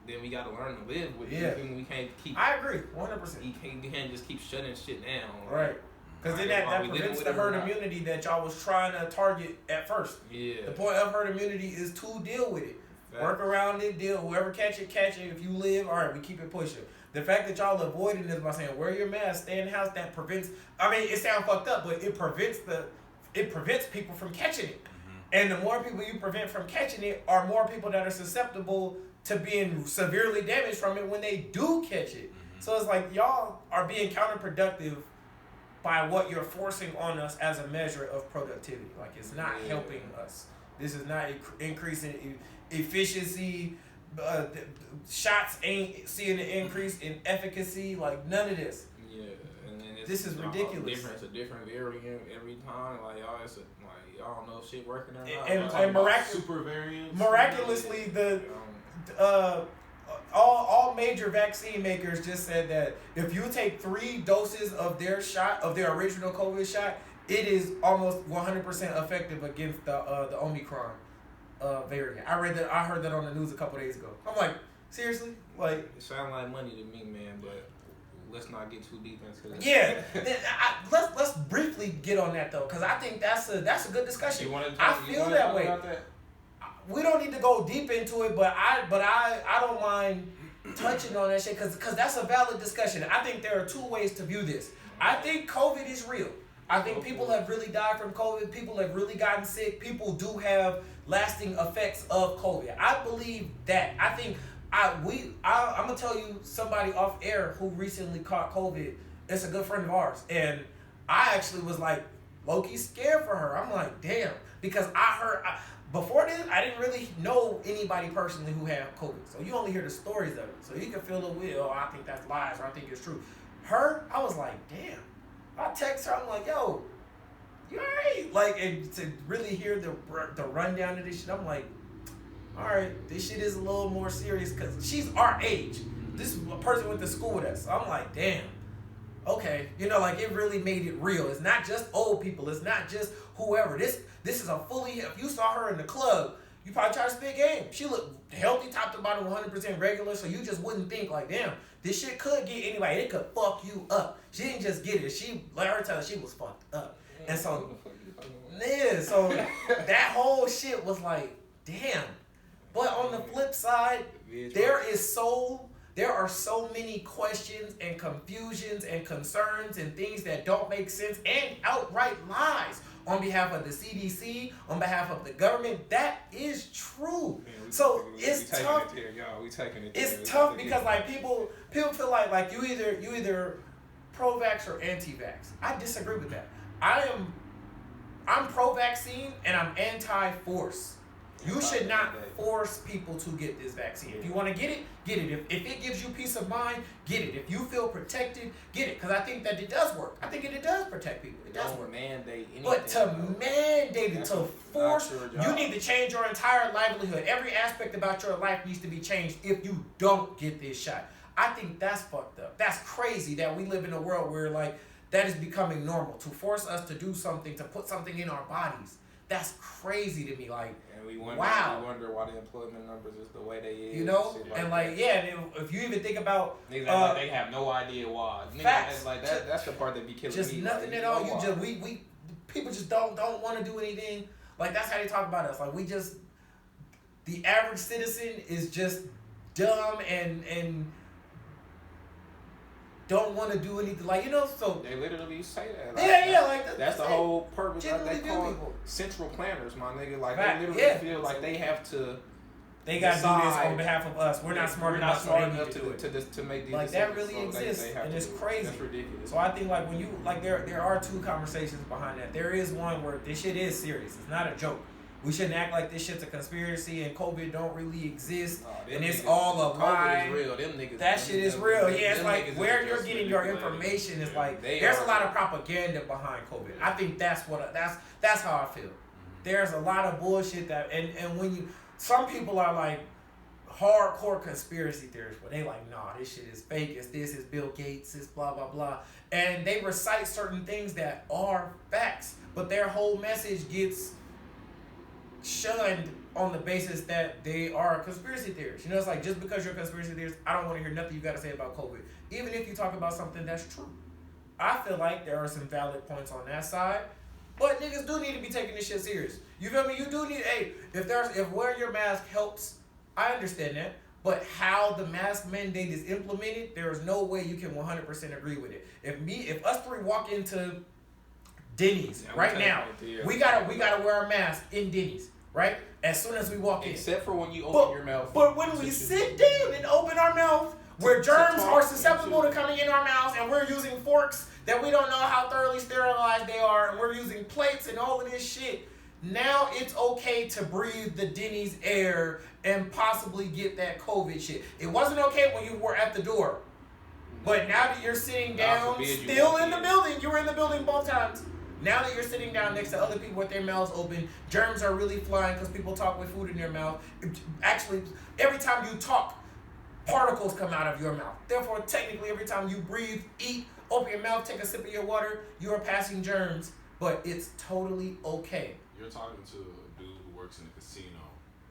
then we gotta learn to live with it. We can't keep. I agree, 100%. You can't just keep shutting shit down. Right. Because then that prevents the herd immunity that y'all was trying to target at first. Yeah. The point of herd immunity is to deal with it. Facts. Work around it, deal. Whoever catch it. If you live, all right, we keep it pushing. The fact that y'all avoiding this by saying wear your mask, stay in the house, that prevents. I mean, it sounds fucked up, but it prevents people from catching it. Mm-hmm. And the more people you prevent from catching it, are more people that are susceptible to being severely damaged from it when they do catch it. Mm-hmm. So it's like y'all are being counterproductive by what you're forcing on us as a measure of productivity. Like it's not helping us. This is not increasing efficiency. Shots ain't seeing an increase in efficacy. Like none of this. Yeah, and then this is ridiculous. It's a different variant every time. Like y'all, y'all don't know if shit working or not. And super variants. Miraculously, all major vaccine makers just said that if you take 3 doses of their original COVID shot, it is almost 100% effective against the Omicron variant. I heard that on the news a couple days ago. I'm like, seriously? Like, it sounds like money to me, man, but let's not get too deep into it. Yeah, let's briefly get on that though, because I think that's a good discussion. I feel that way. We don't need to go deep into it, but I don't mind touching on that shit because that's a valid discussion. I think there are 2 ways to view this. I think COVID is real. I think people have really died from COVID. People have really gotten sick. People do have lasting effects of COVID. I believe that. I think I'm gonna tell you somebody off air who recently caught COVID. It's a good friend of ours, and I actually was like low-key scared for her. I'm like, damn, because before this, I didn't really know anybody personally who had COVID. So you only hear the stories of it. So you can feel the wheel. I think that's lies, or I think it's true. Her, I was like, damn. I text her, I'm like, yo, you alright? Like, and to really hear the rundown of this shit, I'm like, alright, this shit is a little more serious because she's our age. This is a person went to school with us. So I'm like, damn. Okay. Like it really made it real. It's not just old people. It's not just whoever. This is a if you saw her in the club, you probably try to spit game. She looked healthy, top to bottom, 100% regular, so you just wouldn't think like, damn, this shit could get anybody. It could fuck you up. She didn't just get it. She let her tell her she was fucked up. And so, so that whole shit was like, damn. But on the flip side, there are so many questions and confusions and concerns and things that don't make sense and outright lies on behalf of the CDC, on behalf of the government. That is true. Man, it's tough. It's tough because like people feel like you either pro-vax or anti-vax. I disagree with that. I'm pro-vaccine and I'm anti-force. You should not force people to get this vaccine. If you want to get it, get it. If it gives you peace of mind, get it. If you feel protected, get it. Because I think that it does work. I think it does protect people. It does work. Mandate anything, but to mandate it, to force, you need to change your entire livelihood. Every aspect about your life needs to be changed if you don't get this shot. I think that's fucked up. That's crazy that we live in a world where like that is becoming normal. To force us to do something, to put something in our bodies. That's crazy to me. Like, and we wonder why the employment numbers is the way they is. And like, yeah, and if you even think about, they have no idea why. Facts. That's the part that be killing just me. Just nothing at all. We people just don't want to do anything. Like, that's how they talk about us. Like, the average citizen is just dumb and don't want to do anything. Like, so. They literally say that. Like, like that's the whole purpose. Like, they call people central planners, my nigga. Like, right. they literally feel like they have to. They got to do this on behalf of us. We're not smart enough to make these like, decisions. that really exists, and it's crazy. That's ridiculous. So I think, like, when you, like, there are two conversations behind that. There is one where this shit is serious. It's not a joke. We shouldn't act like this shit's a conspiracy and COVID don't really exist and it's all a lie. COVID is real. Them niggas. That shit is real. Yeah, it's like where you're getting your information is like there's a lot of propaganda behind COVID. I think that's how I feel. There's a lot of bullshit that and when you some people are like hardcore conspiracy theorists where they like, nah, this shit is fake, it's this, it's Bill Gates, it's blah blah blah. And they recite certain things that are facts, but their whole message gets shunned on the basis that they are conspiracy theorists. It's like, just because you're a conspiracy theorist, I don't want to hear nothing you got to say about COVID. Even if you talk about something that's true. I feel like there are some valid points on that side, but niggas do need to be taking this shit serious. You feel me? You do need, if wearing your mask helps, I understand that, but how the mask mandate is implemented, there is no way you can 100% agree with it. If us three walk into Denny's right now, we gotta wear a mask in Denny's. Right? As soon as we walk in. Except for when you open your mouth. But when we sit down and open our mouth, where germs are susceptible to coming in our mouths, and we're using forks that we don't know how thoroughly sterilized they are, and we're using plates and all of this shit, now it's okay to breathe the Denny's air and possibly get that COVID shit. It wasn't okay when you were at the door. But now that you're sitting down, still in the building, you were in the building both times. Now that you're sitting down next to other people with their mouths open, germs are really flying because people talk with food in their mouth. Actually, every time you talk, particles come out of your mouth. Therefore, technically, every time you breathe, eat, open your mouth, take a sip of your water, you are passing germs, but it's totally okay. You're talking to a dude who works in a casino.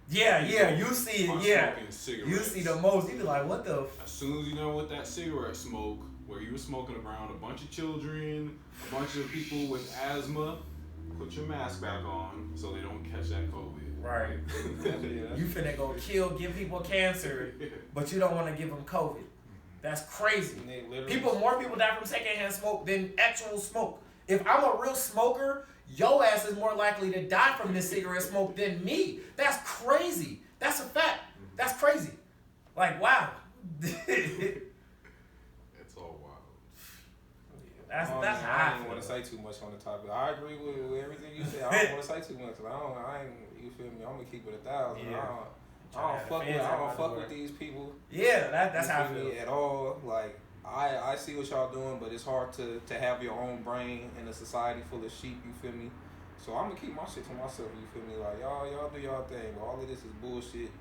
Yeah, you see it, yeah. You see the most. You be like, what the As soon as you know what that cigarette smoke, where you were smoking around a bunch of children, a bunch of people with asthma, put your mask back on so they don't catch that COVID. Right. You finna go give people cancer, but you don't want to give them COVID. That's crazy. More people die from secondhand smoke than actual smoke. If I'm a real smoker, your ass is more likely to die from this cigarette smoke than me. That's crazy. That's a fact. That's crazy. Like, wow. That's how I don't want to say too much on the topic. I agree with everything you said. I don't want to say too much. You feel me? I'm gonna keep it 1,000. Yeah. I don't fuck with these people. Yeah, that's how I feel. At all. Like, I see what y'all doing, but it's hard to have your own brain in a society full of sheep. You feel me? So I'm gonna keep my shit to myself. You feel me? Like, y'all do y'all thing. All of this is bullshit.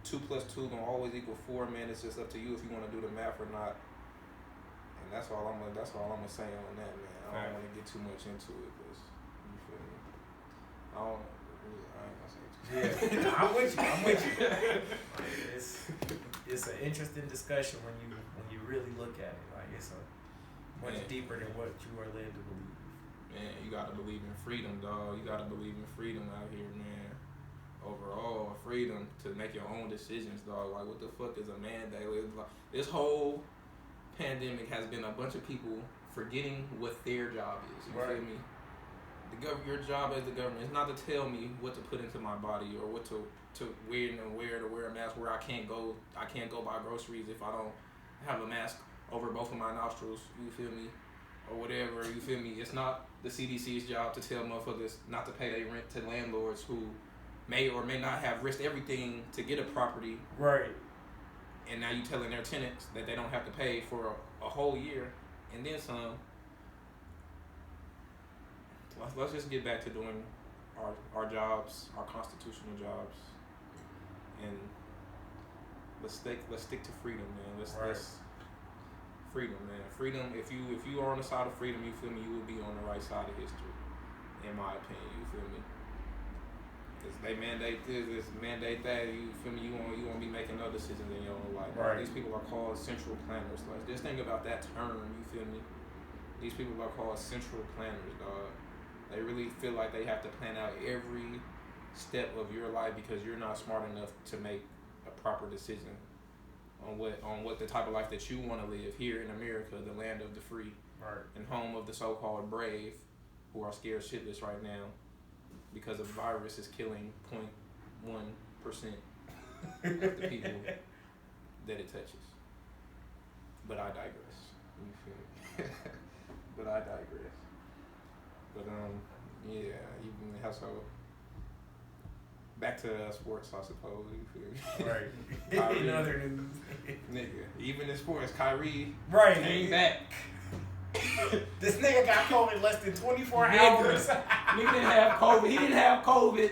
2 + 2 gonna always equal 4, man. It's just up to you if you want to do the math or not. And that's all I'm gonna say on that, man. I don't want to get too much into it, cause you feel me. I ain't gonna say too much. Yeah, I'm with you. It's an interesting discussion when you really look at it. Like, it's much deeper than what you are led to believe. Man, you gotta believe in freedom, dog. You gotta believe in freedom out here, man. Overall, freedom to make your own decisions, dog. Like, what the fuck is a mandate? Like, this whole pandemic has been a bunch of people forgetting what their job is. You feel me? Your job as the government is not to tell me what to put into my body or what to wear and where to wear a mask. Where I can't go buy groceries if I don't have a mask over both of my nostrils. You feel me? Or whatever. You feel me? It's not the CDC's job to tell motherfuckers not to pay their rent to landlords who may or may not have risked everything to get a property. Right. And now you telling their tenants that they don't have to pay for a whole year and then some. Let's just get back to doing our jobs, our constitutional jobs, and let's stick to freedom, man. Let's freedom, man. Freedom. If you are on the side of freedom, you feel me, you will be on the right side of history, in my opinion. You feel me? They mandate this, mandate that. You feel me? You won't be making no decisions in your own life. Right. These people are called central planners. Like, just think about that term. You feel me? These people are called central planners, dog. They really feel like they have to plan out every step of your life because you're not smart enough to make a proper decision on what the type of life that you want to live here in America, the land of the free, right, and home of the so-called brave, who are scared shitless right now because a virus is killing 0.1% of the people that it touches. But I digress. You feel me? But I digress. But yeah, even so. Back to sports, I suppose. You feel me? Right. Kyrie, in other news, nigga. Even in sports, Kyrie came back. This nigga got COVID less than 24 hours. Nigga didn't have COVID. He didn't have COVID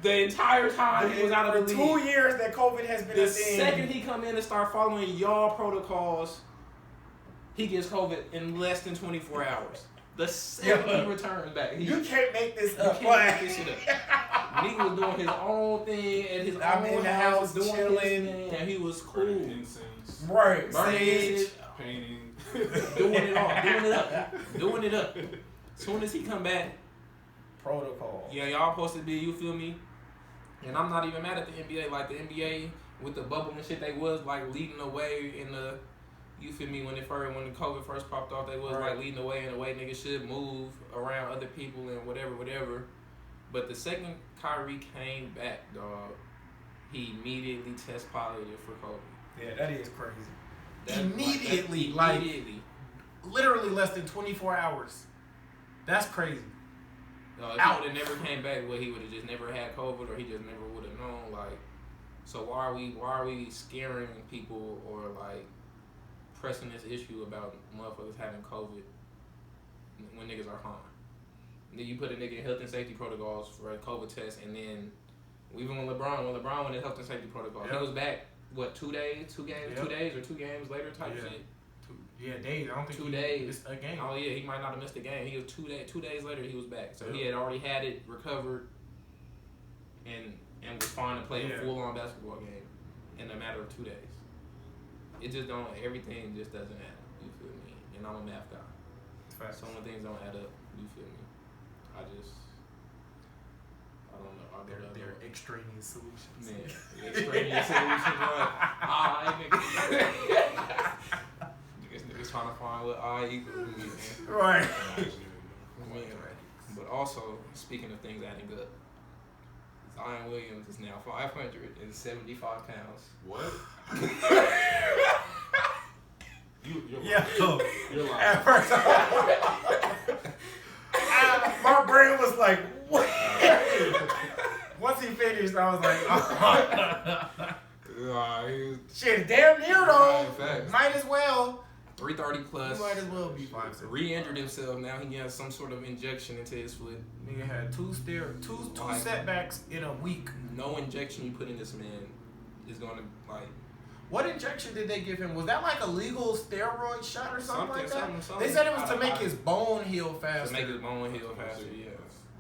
the entire time he was out of the league. 2 years that COVID has been a thing. The second he come in and start following y'all protocols, he gets COVID in less than 24 hours. The second he returns back. You can't make this up. You can't make this shit up. Nigga was doing his own thing at his own house, doing chilling, his thing, and he was cool. Incense. Right. Sage. Painting. Doing it all. Doing it up. As soon as he come back. Protocol. Yeah, y'all supposed to be, you feel me? And I'm not even mad at the NBA. Like, the NBA, with the bubble and shit, they was, like, leading the way in the, you feel me, when the COVID first popped off, they was, like, leading the way in the way niggas should move around other people and whatever. But the second Kyrie came back, dog, he immediately tested positive for COVID. Yeah, that is crazy. Immediately. Literally less than 24 hours. That's crazy. If he would have never came back, he would have just never had COVID, or he just never would have known. Like, so why are we scaring people or like pressing this issue about motherfuckers having COVID when niggas are fine? Then you put a nigga in health and safety protocols for a COVID test, and then even when LeBron went in health and safety protocols, he was back. What, 2 days? 2 games? Yep. 2 days or 2 games later type shit? Days. I don't think 2 days. Missed a game. Oh yeah, he might not have missed a game. He was 2 days later he was back. So he had already had it recovered and was fine to play a full on basketball game in a matter of 2 days. It just don't, everything just doesn't add up, you feel me? And I'm a math guy. Some of the things don't add up, you feel me? I don't know. They're extraneous solutions. Man, extraneous solutions. Niggas trying to find what I equal to me, man. Right. But also, speaking of things adding up, Zion Williams is now 575 pounds. What? You're lying. At first, my brain was like, what? Once he finished, I was like, oh. Shit, damn near though. Might as well. 330 plus. He might as well be 5'7". Re-injured himself. Now he has some sort of injection into his foot. Nigga had two setbacks in a week. No injection you put in this man is gonna like. What injection did they give him? Was that like a legal steroid shot or something like that? Something. They said it was to make his bone heal faster. To make his bone heal faster, yeah.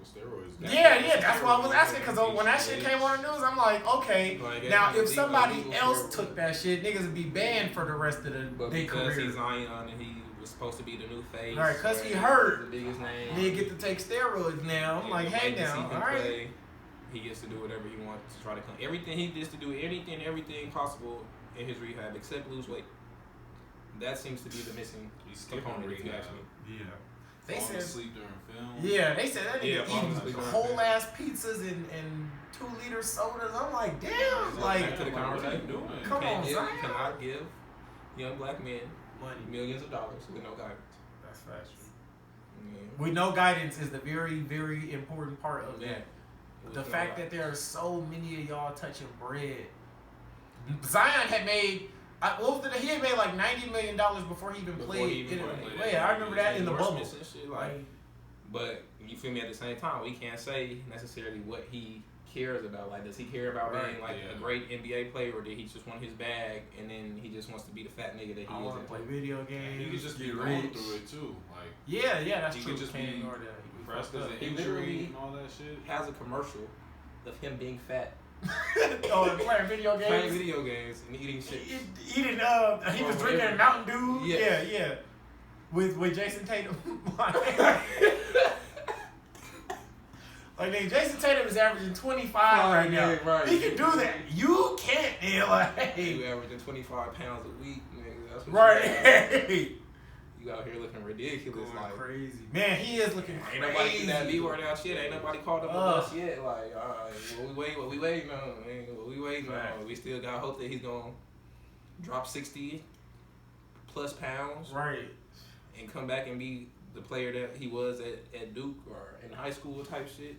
Steroids. Yeah, that's why I was asking, because when that shit came on the news, I'm like, okay, now if somebody else took that shit, niggas would be banned for the rest of their career. Because he's Zion and he was supposed to be the new face. Right, because he hurt. The biggest name. He get to take steroids now. I'm like, hey now, all right. Play, he gets to do whatever he wants to try to come. Everything he gets to do, everything possible in his rehab except lose weight. That seems to be the missing component, if you ask me. Yeah. They said sleep during film. Yeah, they said that nigga eating whole ass pizzas and 2-liter sodas. I'm like, damn, like, back to the conversation. Come on, Zion. You cannot give young black men money, millions of dollars with no guidance. That's factual. Yeah. With no guidance is the very, very important part of that. The fact that there are so many of y'all touching bread. Zion had made. He had made like $90 million before he even played. Yeah, I remember that in the bubble. And shit, like, but you feel me? At the same time, we can't say necessarily what he cares about. Like, does he care about being like a great NBA player, or did he just want his bag and then he just wants to be the fat nigga that he is? I want to play video games. He could just be going through it too. Like, yeah, that's he true. He could just be pressed as an injury and all that shit. Has a commercial of him being fat. Playing video games. Playing video games and eating shit. He was drinking Mountain Dew. Yeah. With Jason Tatum. Like, nigga, Jason Tatum is averaging 25 right now. Right. He can do that. You can't, nigga. Like, you averaging 25 pounds a week, nigga. That's what right. You out here looking ridiculous, Going like crazy. Man, he is looking crazy. Ain't nobody do that B-word out shit. Ain't nobody called up with us yet. Like, all right, what we waiting on? What we waiting on? We still got hope that he's gonna drop 60 plus pounds, right, and come back and be the player that he was at Duke or in high school type shit.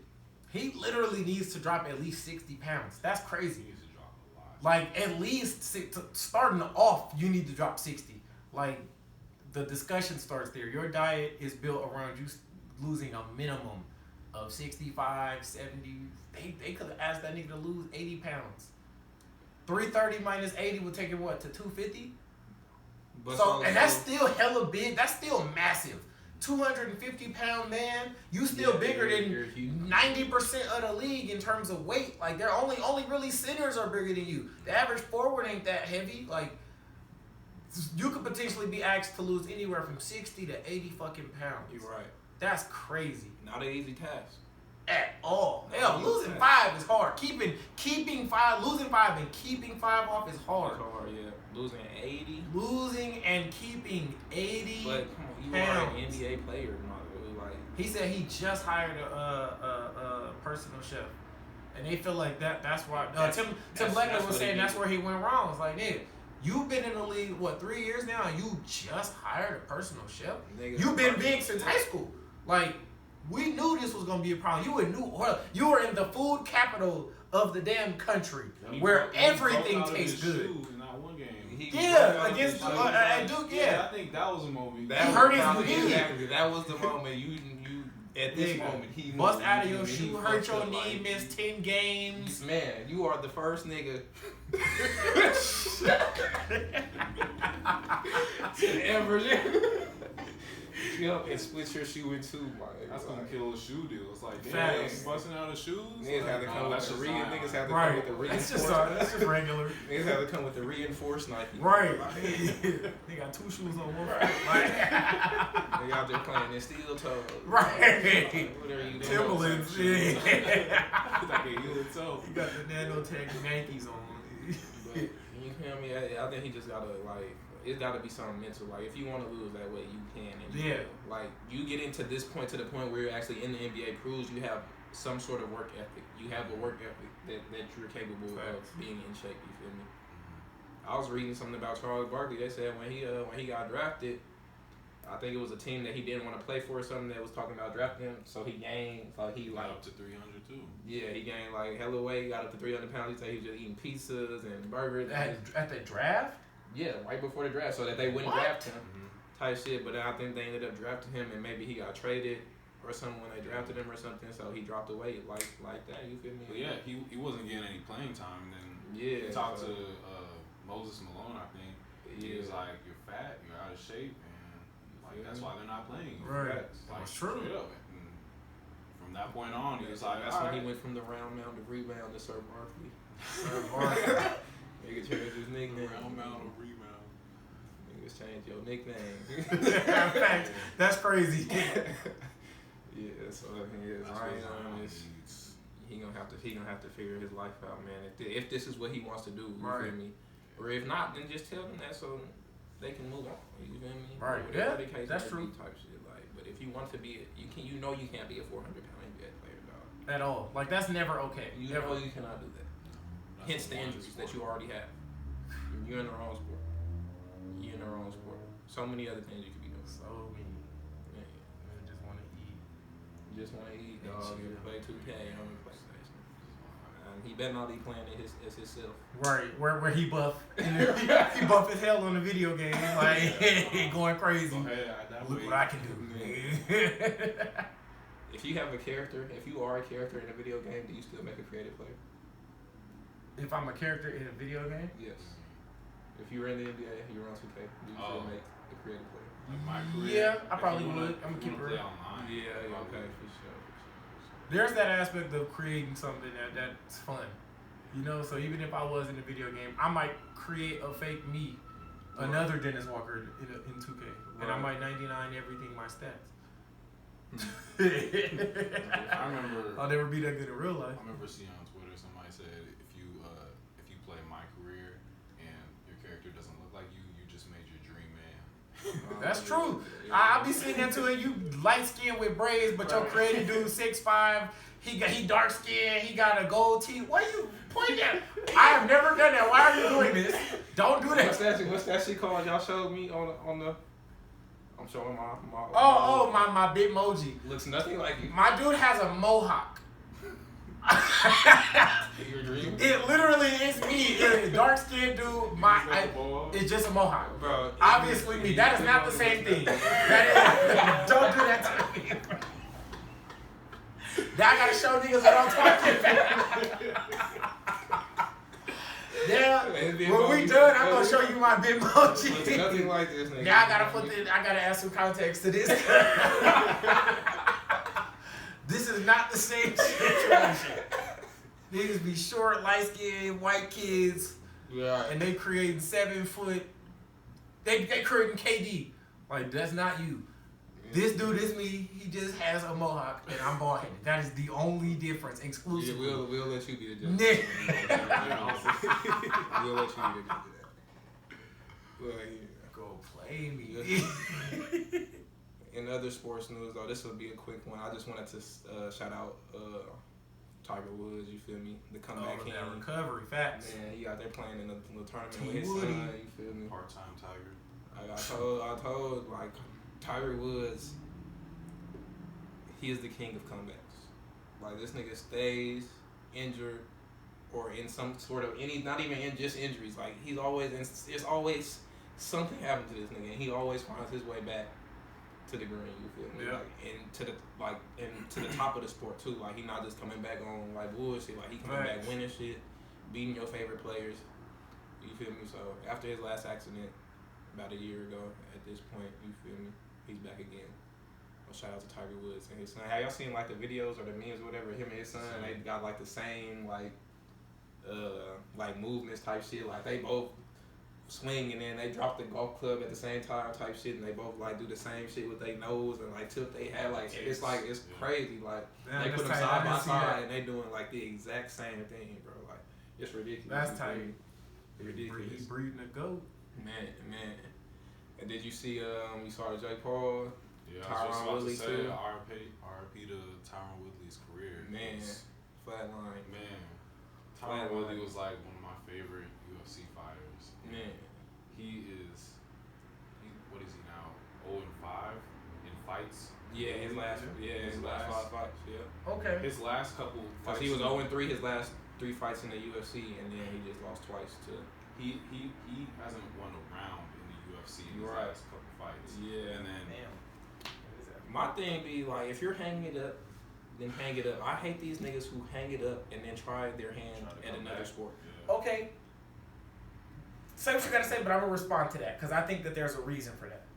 He literally needs to drop at least 60 pounds. That's crazy. He needs to drop a lot. Like, at least starting off, you need to drop 60. Like, the discussion starts there. Your diet is built around you losing a minimum of 65, 70. They could have asked that nigga to lose 80 pounds. 330 minus 80 would take it, what, to 250? So, and that's still hella big. That's still massive. 250-pound man, you still bigger than 90% of the league in terms of weight. Like, they're only really centers are bigger than you. The average forward ain't that heavy. Like, you could potentially be asked to lose anywhere from 60 to 80 fucking pounds. You're right. That's crazy. Not an easy task. At all. Hell, losing 5 is hard. Keeping 5, losing 5 and keeping 5 off is hard. It's hard, yeah. Losing 80. Losing and keeping 80 But come on, you pounds. are an NBA player, like. He said he just hired a personal chef, and they feel like that's why. Tim Leckler was saying that's where he went wrong. It's like, nigga, you've been in the league 3 years now, and you just hired a personal chef. Nigga, You've been big since high school. Like, we knew this was gonna be a problem. You were in New Orleans. You were in the food capital of the damn country, where everything tastes good. Against Duke, I think that was a moment. He hurt his knee. Exactly. That was the moment you at this moment he bust out of your shoe, hurt your knee, missed 10 games. Man, you are the first nigga to ever and split your shoe in two, man. That's gonna kill a shoe deal. It's like, damn, busting out of shoes. Niggas have to come with the Niggas have to come with the reinforced. That's just regular. Niggas have to come with the reinforced Nike. Right. They got 2 shoes on one foot. They out there playing in steel toes. Right. What are you doing? Timberlands. Like a heel toe. You got the nanotech Yankees on. But you feel me? I think he just gotta it's gotta be something mental. Like, if you want to lose that way, you can. And you will. Like, you get into this point to the point where you're actually in the NBA, proves you have some sort of work ethic. You have a work ethic that you're capable of being in shape. You feel me? I was reading something about Charles Barkley. They said when he got drafted, I think it was a team that he didn't want to play for or something that was talking about drafting him. So he gained got up to 300 too. Yeah, he gained hella weight. Got up to 300 pounds. He said he was just eating pizzas and burgers. At the draft? Yeah, right before the draft, so that they wouldn't draft him, type shit. But then I think they ended up drafting him, and maybe he got traded or something when they drafted him or something. So he dropped the weight like that. You feel me? But yeah, he wasn't getting any playing time. And then he talked to Moses Malone. I think he was like, "You're fat, you're out of shape, and that's why they're not playing." Right, that's true. And from that point on, he was like, "That's when he went from the round mound of rebound to Sir Barkley." Sir Barkley. Nigga changed his nickname. Round mound of rebound. Niggas changed your nickname. Fact. That's crazy. Yeah, so he gonna have to figure his life out, man. If this is what he wants to do, you feel me? Or if not, then just tell them that so they can move on. You feel me? Right. Yeah, that's true. Type shit. But if you want to be, you can't be a 400-pound NBA player, dog. At all. Like, that's never okay. You cannot do that. Hence the injuries that you already have. You're in the wrong sport. So many other things you could be doing. So many. Man. I just want to eat. You just want to eat, dog. You play 2K on the PlayStation. He better not be playing as himself. Right. Where he buff. He buff as hell on the video game. Like, going crazy. Look what I can do. If you are a character in a video game, do you still make a creative player? If I'm a character in a video game? Yes. If you were in the NBA, you were on 2K, do you still make a creative player? Like my career? Yeah, I probably would. I'm going to keep it real. Yeah, okay, for sure. There's that aspect of creating something that's fun. You know, so even if I was in a video game, I might create a fake me, another Dennis Walker in 2K. And I might 99 everything, my stats. I remember. I'll never be that good in real life. I remember seeing on Twitter somebody said if you play My Career and your character doesn't look like you just made your dream man. That's true. I be seeing that too. And you light skinned with braids, but your creative dude 6'5". He dark skinned. He got a gold teeth. Why you pointing at? I have never done that. Why are you doing this? Don't do that. What's that shit called? Y'all showed me on the. I'm showing my. My Bitmoji. Looks nothing like you. My dude has a mohawk. Your dream? It literally is me. It's a dark skinned dude. It's just a mohawk. Bro, obviously me. That is not the same thing. That is, don't do that to me. Now I gotta show niggas what I'm talking about. Yeah, when we done, I'm gonna show you my Bitmoji. Nothing like this, nigga. Now I gotta add some context to this. This is not the same situation. Niggas be short, light skinned, white kids, and they creating 7 foot. They creating KD. Like that's not you. This dude is me. He just has a mohawk, and I'm bald headed. That is the only difference, exclusively. Yeah, we'll let you be the judge. We'll let you be the judge of that. Well, yeah. Go play me. In other sports news, though, this will be a quick one. I just wanted to shout out Tiger Woods. You feel me? The comeback king. That recovery, facts. Man, he out there playing in the tournament with his son. You feel me? Part-time Tiger. I told like Tiger Woods, he is the king of comebacks. Like this nigga stays injured or in some sort of not even in just injuries. Like he's always it's always something happened to this nigga, and he always finds his way back to the green. You feel me? Yeah. Like to the top of the sport too. Like he not just coming back on like bullshit. Like he coming back winning shit, beating your favorite players. You feel me? So after his last accident about a year ago, at this point, you feel me? He's back again. Well, shout out to Tiger Woods and his son. Have y'all seen like the videos or the memes or whatever? Him and his son, they got like the same like movements type shit. Like they both swing and then they drop the golf club at the same time type shit, and they both like do the same shit with their nose and like tilt they had like it's crazy. Like they put them side by side and they doing like the exact same thing, bro. Like it's ridiculous. That's tight. Ridiculous. He's breeding a goat. Man. And did you see you saw the Jake Paul? Yeah, I was just Tyron about Woodley to say too. RIP to Tyron Woodley's career. Man, flatline. Man, Tyron Woodley was like one of my favorite UFC fighters. Man, what is he now? 0-5 in fights. Yeah, his last 5 fights. Yeah. Okay. His last couple fights. He was 0-3 his last 3 fights in the UFC, and then he just lost twice to. He hasn't won a round in the UFC in his last couple fights. Yeah. And then my thing be like, if you're hanging it up, then hang it up. I hate these niggas who hang it up and then try their hand at another sport. Yeah. Okay. Say what you gotta say, but I'm gonna respond to that because I think that there's a reason for that.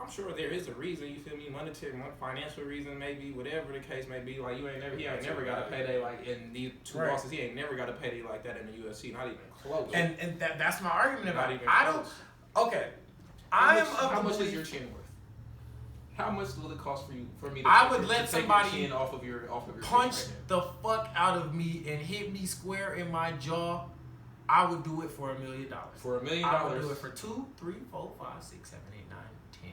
I'm sure there is a reason, you feel me? Monetary, financial reason, maybe, whatever the case may be. Like, he ain't never got a payday like in these 2 losses. He ain't never got a payday like that in the UFC, not even close. And that's my argument about it. Okay. How much is your chin worth? How much will it cost for me to I would to let take somebody your chin off of your punch chin right the fuck out of me and hit me square in my jaw. I would do it for $1 million. For $1 million? I would do it for 2, 3, 4, 5, 6, 7, 8, 9, 10.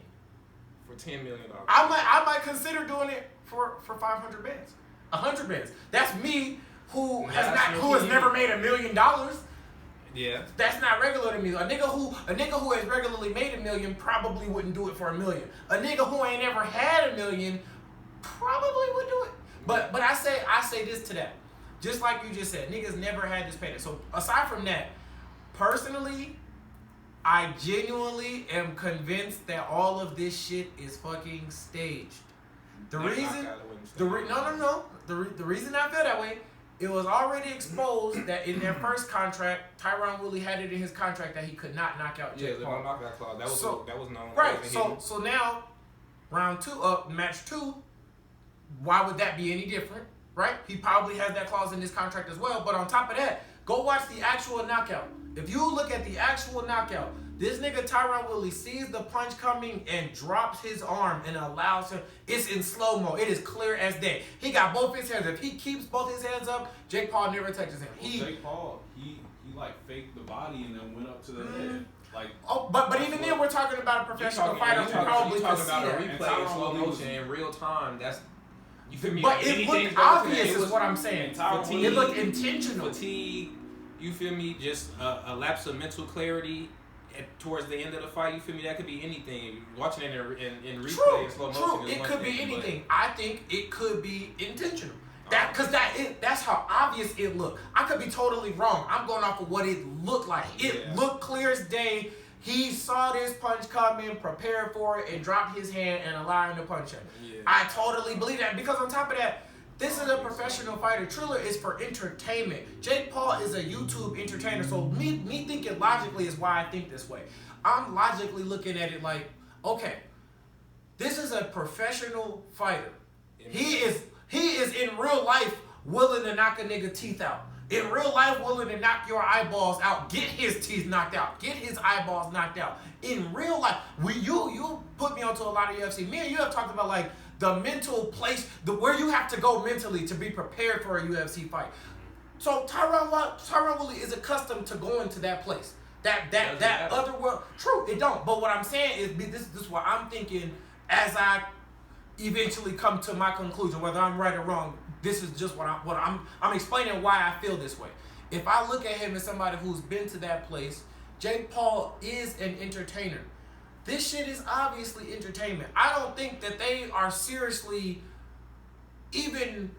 For $10 million. I might consider doing it for 500 bands, 100 bands. That's me who has never made $1 million. Yeah. That's not regular to me. A nigga who has regularly made $1 million probably wouldn't do it for $1 million. A nigga who ain't ever had $1 million probably would do it. But I say this to that. Just like you just said, niggas never had this payday. So aside from that, personally, I genuinely am convinced that all of this shit is fucking staged. The reason I feel that way, it was already exposed that in their first contract, Tyron Woodley had it in his contract that he could not knock out Jake Paul. Yeah, the knockout clause. That was known. Right. So now, match 2, why would that be any different? Right? He probably has that clause in his contract as well. But on top of that, go watch the actual knockout. If you look at the actual knockout, This nigga Tyron Woodley sees the punch coming and drops his arm and allows him. It's in slow-mo. It is clear as day. He got both his hands. If he keeps both his hands up, Jake Paul never touches him. Jake Paul, he like faked the body and then went up to the head. Like, but even then, we're talking about a professional fighter who probably could see about a that. replay in slow motion in real time. That's, you feel me? But it looked obvious, is what I'm saying. Fatigue, it looked intentional. Fatigue, you feel me? Just a lapse of mental clarity towards the end of the fight. You feel me? That could be anything. Watching it in replay in slow motion. True, it could be anything. I think it could be intentional. That's how obvious it looked. I could be totally wrong. I'm going off of what it looked like. It looked clear as day. He saw this punch coming, prepared for it, and dropped his hand and allowed him to punch him. Yeah. I totally believe that because on top of that, this is a professional fighter. Triller is for entertainment. Jake Paul is a YouTube entertainer. So me thinking logically is why I think this way. I'm logically looking at it like, okay, this is a professional fighter. He is in real life willing to knock a nigga teeth out. In real life willing to knock your eyeballs out. Get his teeth knocked out. Get his eyeballs knocked out. In real life, you put me onto a lot of UFC. Me and you have talked about like the mental place, where you have to go mentally to be prepared for a UFC fight. So Tyron Woodley is accustomed to going to that place. That other world. True, it don't. But what I'm saying is this is what I'm thinking as I eventually come to my conclusion, whether I'm right or wrong. This is just what I'm explaining why I feel this way. If I look at him as somebody who's been to that place, Jake Paul is an entertainer. This shit is obviously entertainment. I don't think that they are seriously even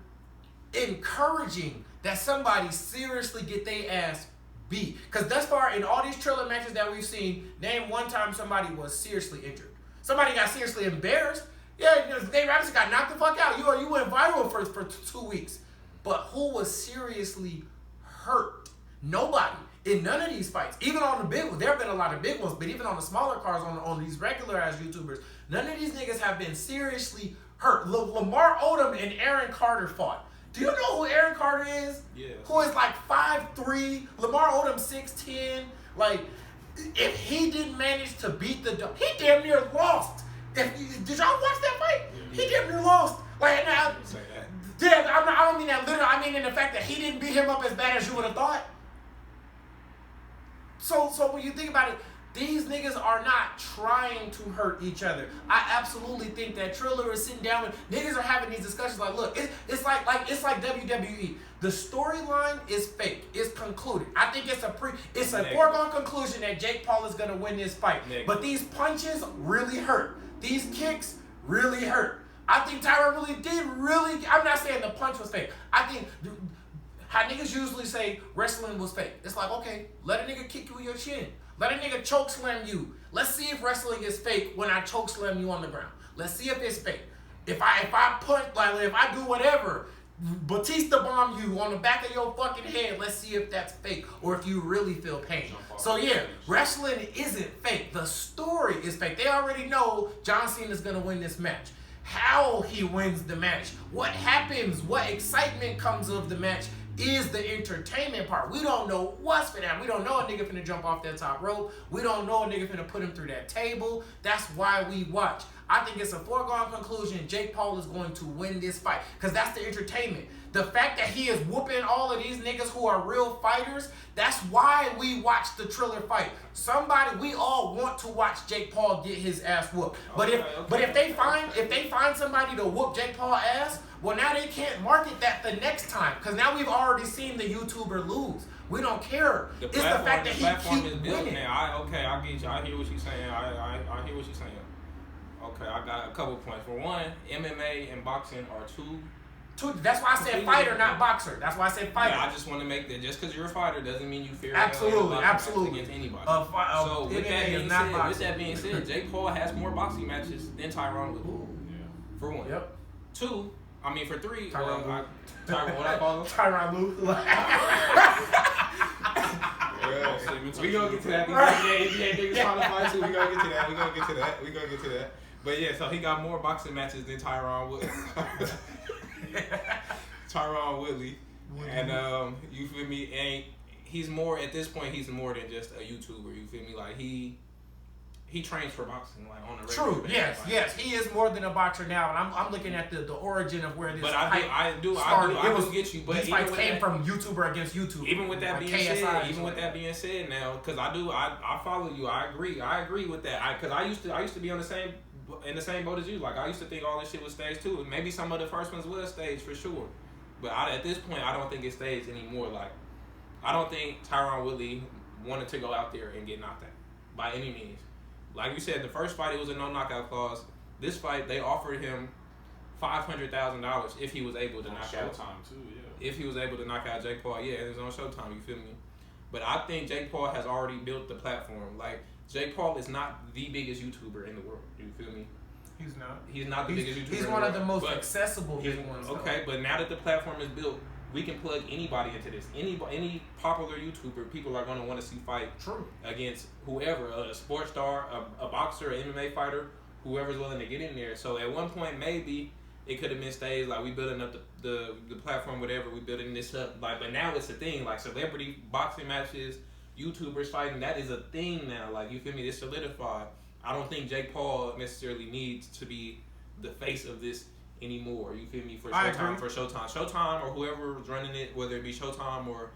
encouraging that somebody seriously get their ass beat. Because thus far, in all these Triller matches that we've seen, name one time somebody was seriously injured. Somebody got seriously embarrassed. Yeah, Dave Robinson got knocked the fuck out. You went viral for 2 weeks. But who was seriously hurt? Nobody. In none of these fights. Even on the big ones. There have been a lot of big ones, but even on the smaller cards, on these regular-ass YouTubers, none of these niggas have been seriously hurt. Lamar Odom and Aaron Carter fought. Do you know who Aaron Carter is? Yeah. Who is like 5'3", Lamar Odom 6'10". Like, if he didn't manage to beat he damn near lost. Did y'all watch that fight? Yeah. He damn near lost. Like, now, I don't mean that literally. I mean in the fact that he didn't beat him up as bad as you would have thought. So when you think about it, these niggas are not trying to hurt each other. I absolutely think that Triller is sitting down with niggas are having these discussions like, look, it's like WWE. The storyline is fake. It's concluded. I think it's a foregone conclusion that Jake Paul is gonna win this fight. But these punches really hurt. These kicks really hurt. I think Tyron really I'm not saying the punch was fake. I think how niggas usually say wrestling was fake. It's like, okay, let a nigga kick you in your chin. Let a nigga choke slam you. Let's see if wrestling is fake when I choke slam you on the ground. Let's see if it's fake. If I punch, like if I do whatever, Batista bomb you on the back of your fucking head, let's see if that's fake or if you really feel pain. So yeah, wrestling isn't fake. The story is fake. They already know John Cena's gonna win this match. How he wins the match, what happens, what excitement comes of the match is the entertainment part. We don't know what's finna happen. We don't know a nigga finna jump off that top rope. We don't know a nigga finna put him through that table. That's why we watch. I think it's a foregone conclusion Jake Paul is going to win this fight because that's the entertainment. The fact that he is whooping all of these niggas who are real fighters, that's why we watch the Triller fight. We all want to watch Jake Paul get his ass whooped. But if they find somebody to whoop Jake Paul ass, well, now they can't market that the next time because now we've already seen the YouTuber lose. We don't care. It's the fact that he keeps winning. I get you. I hear what you're saying. I hear what you're saying. Okay, I got a couple points. For one, MMA and boxing are two. That's why I said fighter, not boxer. That's why I said fighter. Yeah, I just want to make that. Just because you're a fighter doesn't mean you fear absolutely against anybody. So with that being said, Jake Paul has more boxing matches than Tyron Woodley. Yeah. For one. Yep. Two. I mean, for three. Tyron Lue. What I call him? Tyron Lue. We gonna get to that. NBA niggas trying to fight too. We gonna get to that. But yeah, so he got more boxing matches than Tyron Woodley. And you feel me? And he's more at this point. He's more than just a YouTuber. You feel me? Like he he trains for boxing like on a regular True. basis. Yes. Like, Yes. He is more than a boxer now, and I'm looking at the origin of where this. But fight I do get you. But these fights came from YouTuber against YouTuber. Even with that like being KSI said, now, because I follow you. I agree with that. Because I used to be in the same boat as you. Like I used to think all this shit was staged too. Maybe some of the first ones was staged for sure. But at this point, I don't think it's staged anymore. Like I don't think Tyron Woodley wanted to go out there and get knocked out by any means. Like you said, the first fight it was a no knockout clause. This fight they offered him $500,000 if he was able to knock out. Showtime too, yeah. If he was able to knock out Jake Paul, yeah, it was on Showtime. You feel me? But I think Jake Paul has already built the platform. Like Jake Paul is not the biggest YouTuber in the world. You feel me? He's not. He's not the biggest YouTuber. He's one of the most accessible big ones. Okay, but now that the platform is built, we can plug anybody into this. Any popular YouTuber, people are going to want to see fight against whoever, a sports star, a boxer, an MMA fighter, whoever's willing to get in there. So at one point, maybe it could have been staged, like we building up the platform, whatever, we building this up. Like, but now it's a thing, like celebrity boxing matches, YouTubers fighting, that is a thing now. Like, you feel me? It's solidified. I don't think Jake Paul necessarily needs to be the face of this anymore. You feel me? For Showtime or whoever's running it, whether it be Showtime or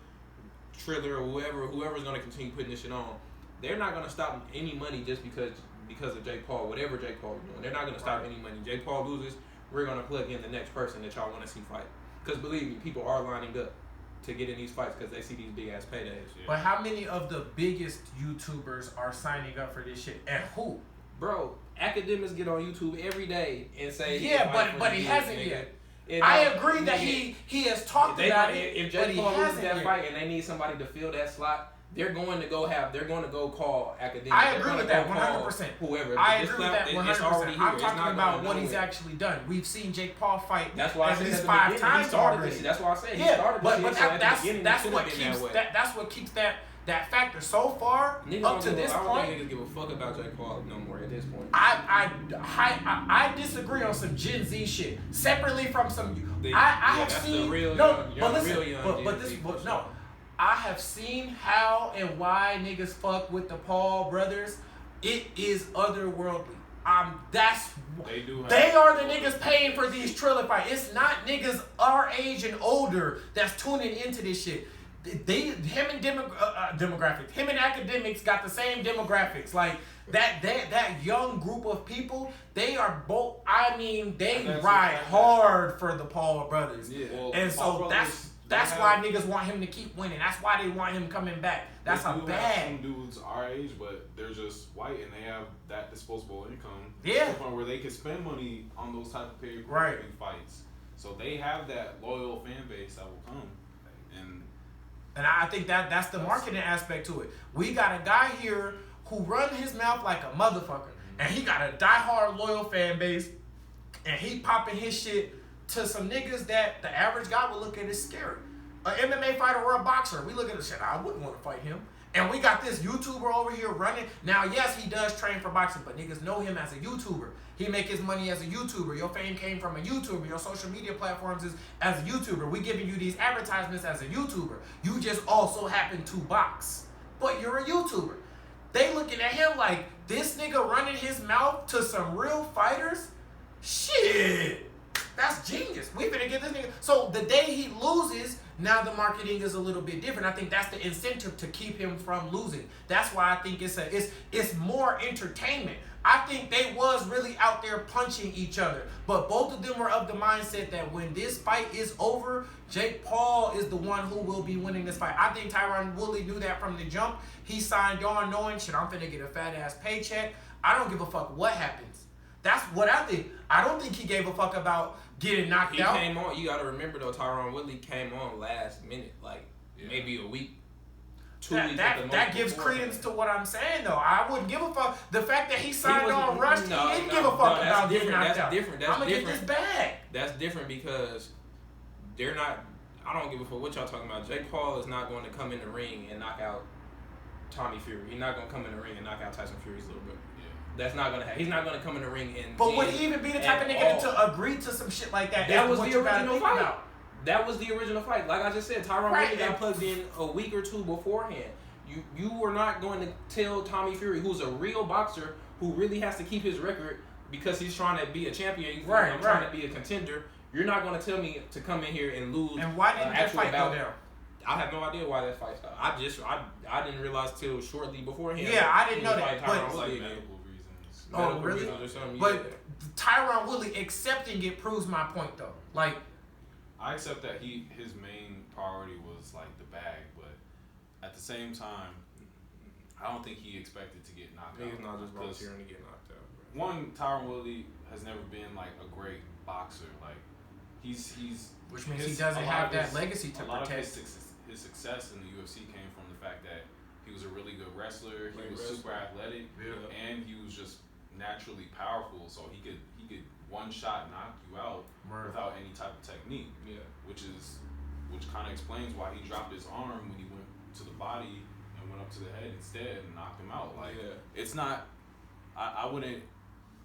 Triller or whoever's going to continue putting this shit on, they're not going to stop any money just because of Jake Paul, whatever Jake Paul is doing. They're not going to stop any money. Jake Paul loses, we're going to plug in the next person that y'all want to see fight. Because believe me, people are lining up to get in these fights because they see these big ass paydays. Yeah. But how many of the biggest YouTubers are signing up for this shit, and who? Bro, academics get on YouTube every day and say, but he hasn't yet. I agree that he has talked about it. If Jake Paul loses that fight and they need somebody to fill that slot, they're going to go call academics. I agree with that 100%. Whoever. I agree with that 100%. I'm talking about what he's actually done. We've seen Jake Paul fight at least 5 times already. That's why I said he started this shit. That's what keeps that factor so far up to this point. I don't think niggas give a fuck about Jake Paul no more at this point. I disagree on some Gen Z shit separately from some. I have seen I have seen how and why niggas fuck with the Paul brothers. It is otherworldly. They are the niggas paying for these Triller fights. It's not niggas our age and older that's tuning into this shit. Him and academics got the same demographics. Like that young group of people, they are both. I mean, they ride hard for the Paul brothers. Yeah. Well, and so that's why niggas want him to keep winning. That's why they want him coming back. That's a bad. Some dudes our age, but they're just white and they have that disposable income. Yeah. To the point where they can spend money on those type of big fights. So they have that loyal fan base that will come. And I think that's the marketing aspect to it. We got a guy here who run his mouth like a motherfucker. And he got a diehard loyal fan base. And he popping his shit to some niggas that the average guy would look at as scary. An MMA fighter or a boxer, we look at the shit, I wouldn't want to fight him. And we got this YouTuber over here running. Now, yes, he does train for boxing, but niggas know him as a YouTuber. He make his money as a YouTuber. Your fame came from a YouTuber. Your social media platforms is as a YouTuber. We giving you these advertisements as a YouTuber. You just also happen to box, but you're a YouTuber. They looking at him like, this nigga running his mouth to some real fighters? Shit, that's genius. We finna get this nigga. So the day he loses, now the marketing is a little bit different. I think that's the incentive to keep him from losing. That's why I think it's more entertainment. I think they was really out there punching each other. But both of them were of the mindset that when this fight is over, Jake Paul is the one who will be winning this fight. I think Tyron Woodley knew that from the jump. He signed on knowing, shit, I'm finna get a fat ass paycheck. I don't give a fuck what happens. That's what I think. I don't think he gave a fuck about getting knocked out. He came on. You got to remember, though, Tyron Woodley came on last minute. Like, maybe a week. 2 weeks at the most. That gives credence to what I'm saying, though. I wouldn't give a fuck. The fact that he signed on rushed, he didn't give a fuck about getting knocked out. I'm going to get this bag. That's different because they're not... I don't give a fuck what y'all talking about. Jake Paul is not going to come in the ring and knock out Tommy Fury. He's not going to come in the ring and knock out Tyson Fury's little brother. That's not gonna happen. He's not gonna come in the ring and. But would he even be the type of nigga to agree to some shit like that? That was the original fight. That was the original fight. Like I just said, Tyron Woodley got plugged in a week or two beforehand. You were not going to tell Tommy Fury, who's a real boxer, who really has to keep his record because he's trying to be a champion, trying to be a contender. You're not going to tell me to come in here and lose. And why didn't that fight go down? I have no idea why that fight stopped. I didn't realize till shortly beforehand. Yeah, I didn't know that. But like medical reasons. Oh, really? But Tyron Woodley accepting it proves my point, though. Like, I accept that his main priority was like the bag, but at the same time, I don't think he expected to get knocked out. He's not just volunteering to get knocked out. Bro. One, Tyron Woodley has never been like a great boxer. Like he's which means he doesn't have that legacy to protect. His success in the UFC came from the fact that he was a really good wrestler. He was super athletic, and he was just naturally powerful. So he could one shot knock you out without any type of technique. Yeah, which kind of explains why he dropped his arm when he went to the body and went up to the head instead and knocked him out. Like it's not. I wouldn't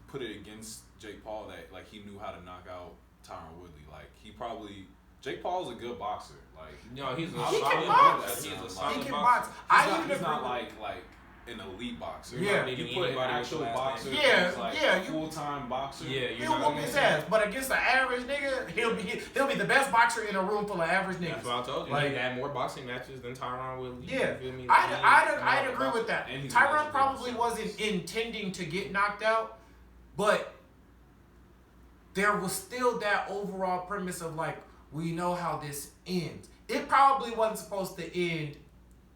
put it against Jake Paul that like he knew how to knock out Tyron Woodley. Like Jake Paul's a good boxer. Like he's a he solid can box. He's a solid he can box. He's not like an elite boxer. Yeah, you put an actual boxer. Full-time boxer. Yeah, he'll whoop his ass. But against the average nigga, he'll be the best boxer in a room full of average niggas. That's what I told you. Like, he had more boxing matches than Tyron Woodley. Yeah, I'd agree with that. Tyron probably wasn't intending to get knocked out, but there was still that overall premise of like, we know how this ends. It probably wasn't supposed to end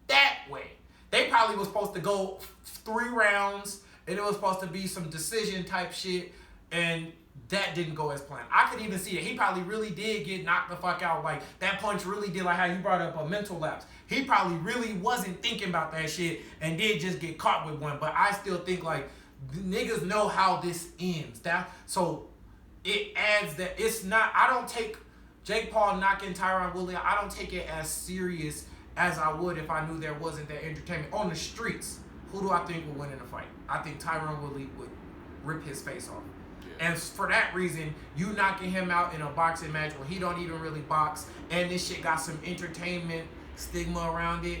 that way. They probably was supposed to go 3 rounds, and it was supposed to be some decision type shit, and that didn't go as planned. I could even see it. He probably really did get knocked the fuck out. Like, that punch really did, like how you brought up a mental lapse. He probably really wasn't thinking about that shit and did just get caught with one. But I still think, like, niggas know how this ends. So it adds that it's not, I don't take Jake Paul knocking Tyron Woodley, I don't take it as serious as I would if I knew there wasn't that entertainment. On the streets, who do I think would win in a fight? I think Tyron Woodley would rip his face off. Yeah. And for that reason, you knocking him out in a boxing match where he don't even really box, and this shit got some entertainment stigma around it,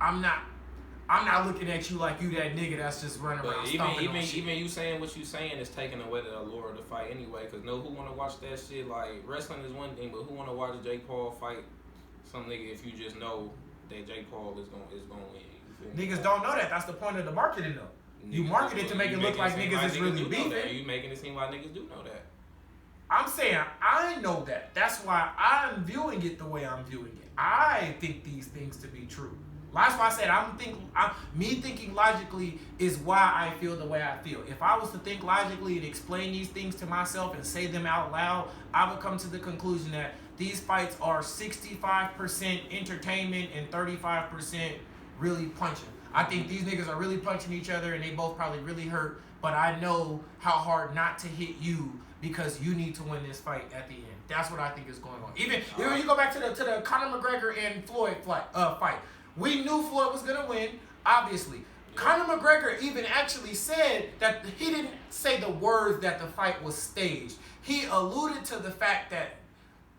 I'm not looking at you like you that nigga that's just running around stomping on shit. Even you saying what you saying is taking away the allure of the fight anyway. Cause who want to watch that shit? Like, wrestling is one thing, but who want to watch Jake Paul fight some nigga if you just know that Jake Paul is gonna win? Niggas don't know that. That's the point of the marketing though. You market it to make it look like niggas is really beefing. You making it seem like niggas do know that. I'm saying I know that. That's why I'm viewing it the way I'm viewing it. I think these things to be true. That's why I said me thinking logically is why I feel the way I feel. If I was to think logically and explain these things to myself and say them out loud, I would come to the conclusion that these fights are 65% entertainment and 35% really punching. I think these niggas are really punching each other and they both probably really hurt, but I know how hard not to hit you because you need to win this fight at the end. That's what I think is going on. Even you go back to the Conor McGregor and Floyd fight. We knew Floyd was gonna win, obviously. Conor McGregor even actually said that he didn't say the words that the fight was staged. He alluded to the fact that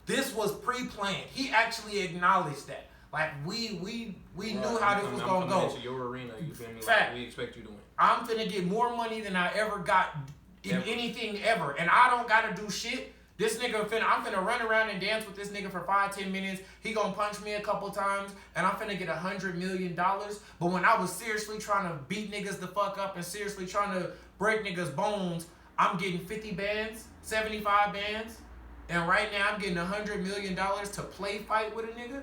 this was pre-planned. He actually acknowledged that. Like, we knew how this was gonna go. Into your arena, you feel me? Like, we expect you to win. I'm finna get more money than I ever got in anything ever, and I don't gotta do shit. This nigga I'm finna run around and dance with this nigga for 5-10 minutes. He gonna punch me a couple times, and I'm finna get $100 million. But when I was seriously trying to beat niggas the fuck up and seriously trying to break niggas' bones, I'm getting 50 bands, 75 bands, and right now I'm getting $100 million to play fight with a nigga.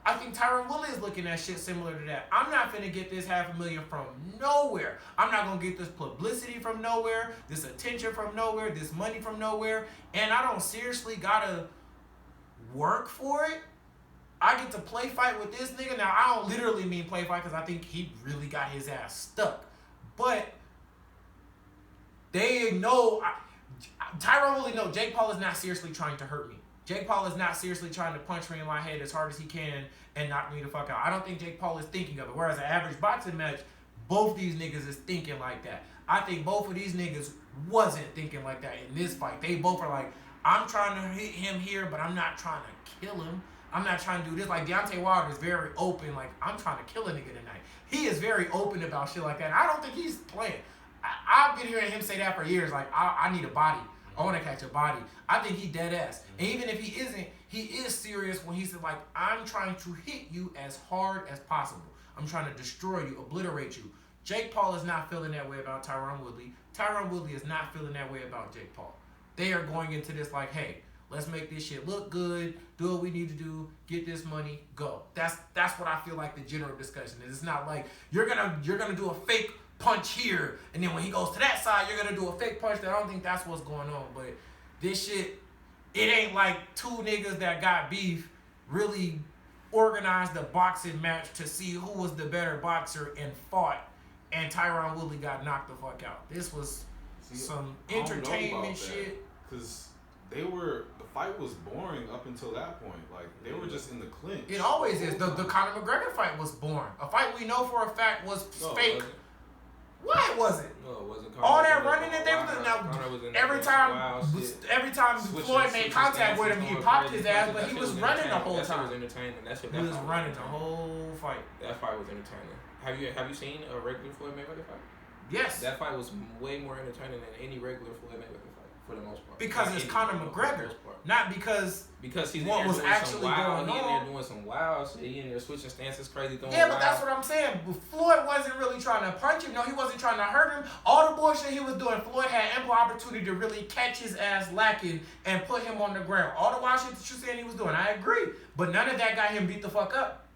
I think Tyron Woodley is looking at shit similar to that. I'm not finna get this $500,000 from nowhere. I'm not gonna get this publicity from nowhere, this attention from nowhere, this money from nowhere, and I don't seriously gotta work for it. I get to play fight with this nigga. Now, I don't literally mean play fight because I think he really got his ass stuck. But they know, Tyron Woodley knows Jake Paul is not seriously trying to hurt me. Jake Paul is not seriously trying to punch me in my head as hard as he can and knock me the fuck out. I don't think Jake Paul is thinking of it. Whereas an average boxing match, both these niggas is thinking like that. I think both of these niggas wasn't thinking like that in this fight. They both are like, I'm trying to hit him here, but I'm not trying to kill him. I'm not trying to do this. Like, Deontay Wilder is very open. Like, I'm trying to kill a nigga tonight. He very open about shit like that. And I don't think he's playing. I've been hearing him say that for years. Like, I need a body. I want to catch a body. I think he dead ass. And even if he isn't, he is serious when he said, like, I'm trying to hit you as hard as possible. I'm trying to destroy you, obliterate you. Jake Paul is not feeling that way about Tyron Woodley. Tyron Woodley is not feeling that way about Jake Paul. They are going into this like, hey, let's make this shit look good, do what we need to do, get this money, go. That's what I feel like the general discussion is. It's not like you're gonna do a fake punch here, and then when he goes to that side, you're gonna do a fake punch. I don't think that's what's going on. But this shit, it ain't like two niggas that got beef really organized a boxing match to see who was the better boxer and fought, and Tyron Woodley got knocked the fuck out. This was some entertainment shit. Because the fight was boring up until that point. Like, they were just in the clinch. It always is. The Conor McGregor fight was boring. A fight we know for a fact was fake. Why was it? No, it wasn't. All that running that they were every time Floyd made contact with him, he popped his ass, but he was running the whole time. That shit was entertaining. He was running the whole fight. That fight was entertaining. Have you seen a regular Floyd Mayweather fight? Yes. That fight was way more entertaining than any regular Floyd Mayweather fight, for the most part. Because it's Conor McGregor, not because he's what was actually going on. He in there doing some wild shit. He in there switching stances, crazy throwing. Yeah, but that's what I'm saying. Floyd wasn't really trying to punch him. No, he wasn't trying to hurt him. All the bullshit he was doing, Floyd had ample opportunity to really catch his ass lacking and put him on the ground. All the wild shit that you're saying he was doing, I agree. But none of that got him beat the fuck up.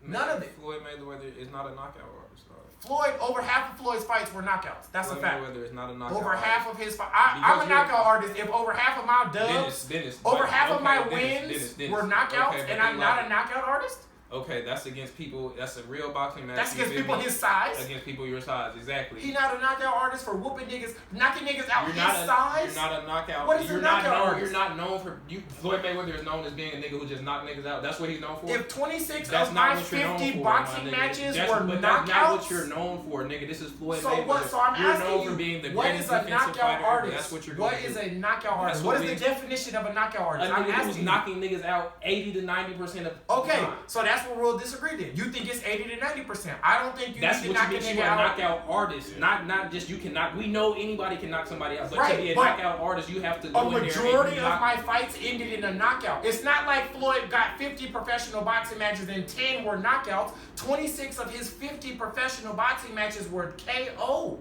None of it. Floyd Mayweather is not a knockout artist. Floyd, over half of Floyd's fights were knockouts. That's a fact. Mayweather is not a knockout over half of his fights. I'm a knockout artist. If over half of my dubs, over half of my wins were knockouts, and I'm not a knockout artist. Okay, that's against people. That's a real boxing match. That's against people his size. Against people your size, exactly. He not a knockout artist for whooping niggas, knocking niggas out his size. You're not a knockout. What is a knockout artist? You're not known for. Floyd Mayweather is known as being a nigga who just knock niggas out. That's what he's known for. If 26 of my 50 boxing matches were knockouts, that's not what you're known for, nigga. This is Floyd Mayweather. What? So I'm asking known for being the what is a knockout artist? That's what you're going to do. What is a knockout artist? What is the definition of a knockout artist? A nigga who's knocking niggas out 80 to 90% of. Okay, so that's where we'll disagree. You think it's 80 to 90%. I don't think you need to knock a nigga out. Knockout artist. Yeah. Not just you can knock. We know anybody can knock somebody out. But to be a knockout artist, you have to go in there. A majority of my fights ended in a knockout. It's not like Floyd got 50 professional boxing matches and 10 were knockouts. 26 of his 50 professional boxing matches were KO.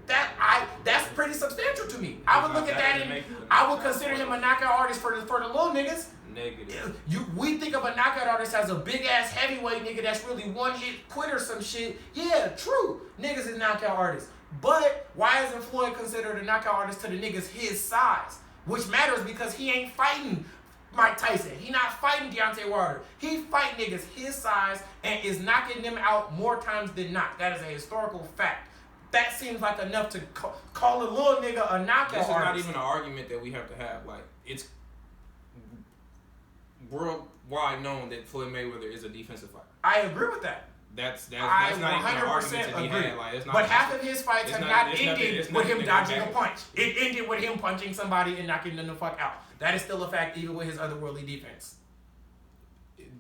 That's pretty substantial to me. I would look at that and I would consider him a knockout artist for the little niggas. Negative. We think of a knockout artist as a big ass heavyweight nigga that's really one hit quit or some shit. Yeah, true. Niggas is knockout artists. But why isn't Floyd considered a knockout artist to the niggas his size? Which matters because he ain't fighting Mike Tyson. He not fighting Deontay Wilder. He fight niggas his size and is knocking them out more times than not. That is a historical fact. That seems like enough to call a little nigga a knockout artist. This is not even an argument that we have to have. Like, it's worldwide known that Floyd Mayweather is a defensive fighter. I agree with that. That's not even an argument to be had. Like, it's not, but half of his fights have not ended with him dodging a punch. It ended with him punching somebody and knocking them the fuck out. That is still a fact, even with his otherworldly defense.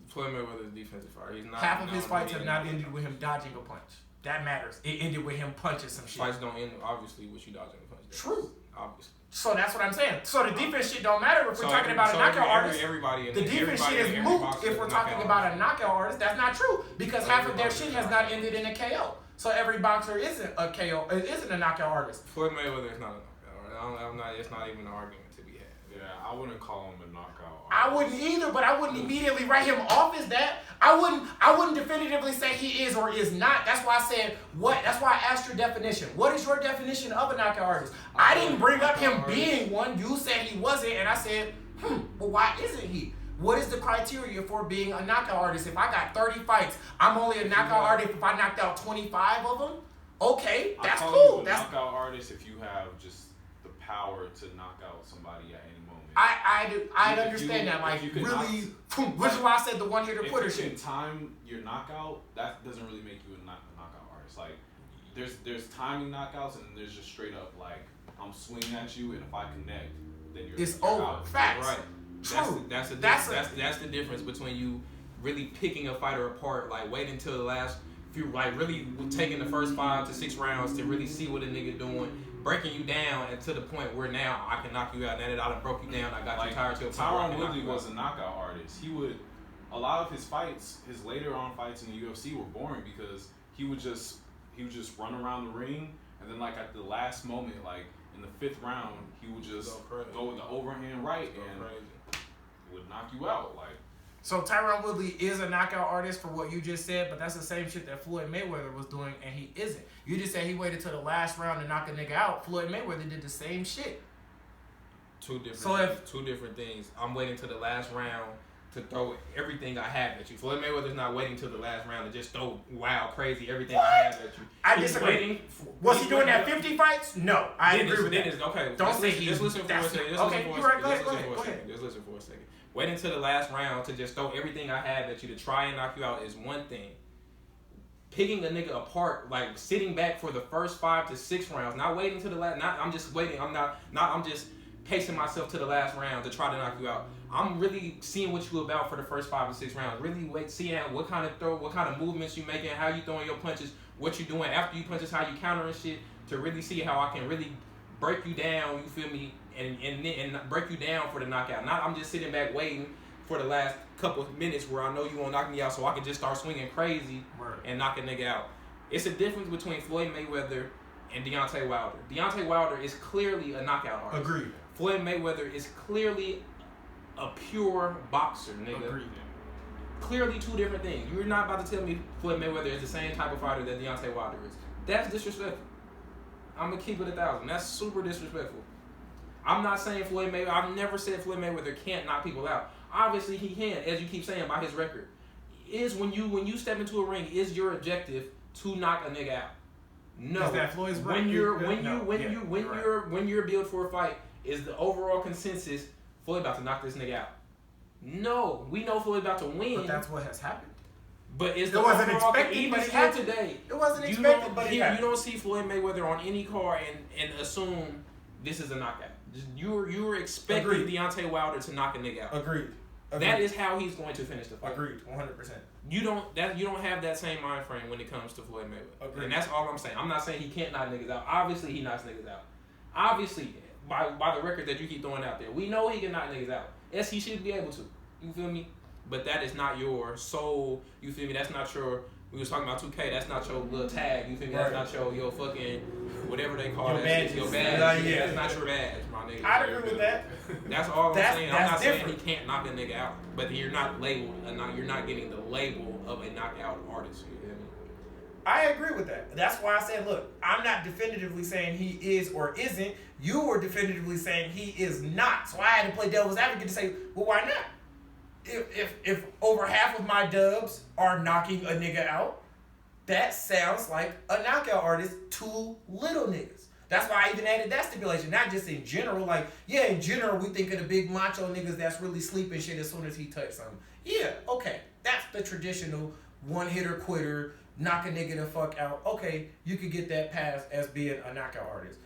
Floyd Mayweather is a defensive fighter. He's not. Half of his fights have not ended with him dodging a punch. That matters. It ended with him punching some shit. Fights don't end obviously with you dodging a punch. True. Obviously. So that's what I'm saying. So the defense shit don't matter if we're talking about a knockout artist. The defense shit is moot if we're talking about a knockout artist. That's not true because half of their shit has not ended in a KO. So every boxer isn't a KO, isn't a knockout artist. Floyd Mayweather is not a knockout artist. It's not even an argument to be had. Yeah, I wouldn't call him a knockout artist. I wouldn't either, but I wouldn't immediately write him off as that. I wouldn't definitively say he is or is not. That's why I said what. That's why I asked your definition. What is your definition of a knockout artist? I didn't bring up him being one. You said he wasn't, and I said, well, why isn't he? What is the criteria for being a knockout artist? If I got 30 fights, I'm only a knockout artist if I knocked out 25 of them? Okay, that's cool. That's a knockout artist if you have just the power to knock out somebody at any moment. I understand that. Like, really, which is why I said the one-hitter quitter shit. If you can time your knockout, that doesn't really make you a knockout artist. Like, there's timing knockouts and there's just straight up, like, I'm swinging at you, and if I connect, then you're over. out. Facts. Right. True. That's the difference between you really picking a fighter apart, like waiting until the last if you like really taking the first 5 to 6 rounds to really see what a nigga doing, breaking you down and to the point where now I can knock you out. Now that I done broke you down, I got you tired to a point. Tyron Woodley was a knockout artist. A lot of his fights, his later on fights in the UFC were boring because he would just run around the ring, and then like at the last moment, like in the 5th round, he would just go with the overhand right and it would knock you out. Like, so Tyron Woodley is a knockout artist for what you just said, but that's the same shit that Floyd Mayweather was doing, and he isn't. You just said he waited till the last round to knock a nigga out. Floyd Mayweather did the same shit. Two different things. I'm waiting till the last round to throw everything I have at you. Floyd Mayweather's not waiting till the last round to just throw wild, crazy everything I have at you. I disagree. Was he doing that 50 fights? No, I agree with that. Okay, don't say he. Just listen for a second. Okay, you're right. Go ahead. Just listen for a second. Waiting till the last round to just throw everything I have at you to try and knock you out is one thing. Picking a nigga apart, like sitting back for the first 5 to 6 rounds, not waiting till the last. I'm just waiting. I'm just pacing myself to the last round to try to knock you out. I'm really seeing what you about for the first 5 to 6 rounds. Really seeing what kind of movements you making, how you throwing your punches, what you doing after you punches, how you countering shit, to really see how I can really break you down. You feel me? And break you down for the knockout. Not I'm just sitting back waiting for the last couple of minutes where I know you won't knock me out, so I can just start swinging crazy and knock a nigga out. It's a difference between Floyd Mayweather and Deontay Wilder. Deontay Wilder is clearly a knockout artist. Agreed. Floyd Mayweather is clearly a pure boxer, nigga. Agreed. Clearly two different things. You're not about to tell me Floyd Mayweather is the same type of fighter that Deontay Wilder is. That's disrespectful. I'm gonna keep it 1,000. That's super disrespectful. I'm not saying Floyd Mayweather. I've never said Floyd Mayweather can't knock people out. Obviously he can, as you keep saying by his record. Is when you step into a ring, is your objective to knock a nigga out? No. Is that Floyd's when you're built for a fight, is the overall consensus Floyd about to knock this nigga out? No, we know Floyd about to win. But that's what has happened. But it wasn't expected, even but it still happened. Today, it wasn't expected, but it happened. You don't see Floyd Mayweather on any card and assume this is a knockout. You're expecting Deontay Wilder to knock a nigga out. Agreed. That is how he's going to finish the fight. Agreed, 100%. You don't have that same mind frame when it comes to Floyd Mayweather. Agreed. And that's all I'm saying. I'm not saying he can't knock niggas out. Obviously he knocks niggas out. Obviously, by the record that you keep throwing out there, we know he can knock niggas out. Yes, he should be able to. You feel me? But that is not your soul. You feel me? That's not your. We was talking about 2K. That's not your little tag. You feel me? That's not your fucking whatever they call it. Your badge. Yeah. That's not your badge, my nigga. I agree with that. That's all I'm saying. I'm not saying he can't knock a nigga out, but you're not labeled. You're not getting the label of a knockout artist. You feel me? I agree with that. That's why I said, look, I'm not definitively saying he is or isn't. You were definitively saying he is not. So I had to play devil's advocate to say, well, why not? If over half of my dubs are knocking a nigga out, that sounds like a knockout artist to little niggas. That's why I even added that stipulation, not just in general. Like, yeah, in general, we think of the big macho niggas that's really sleeping shit as soon as he touch something. Yeah, okay, that's the traditional one-hitter quitter, knock a nigga the fuck out. Okay, you could get that pass as being a knockout artist.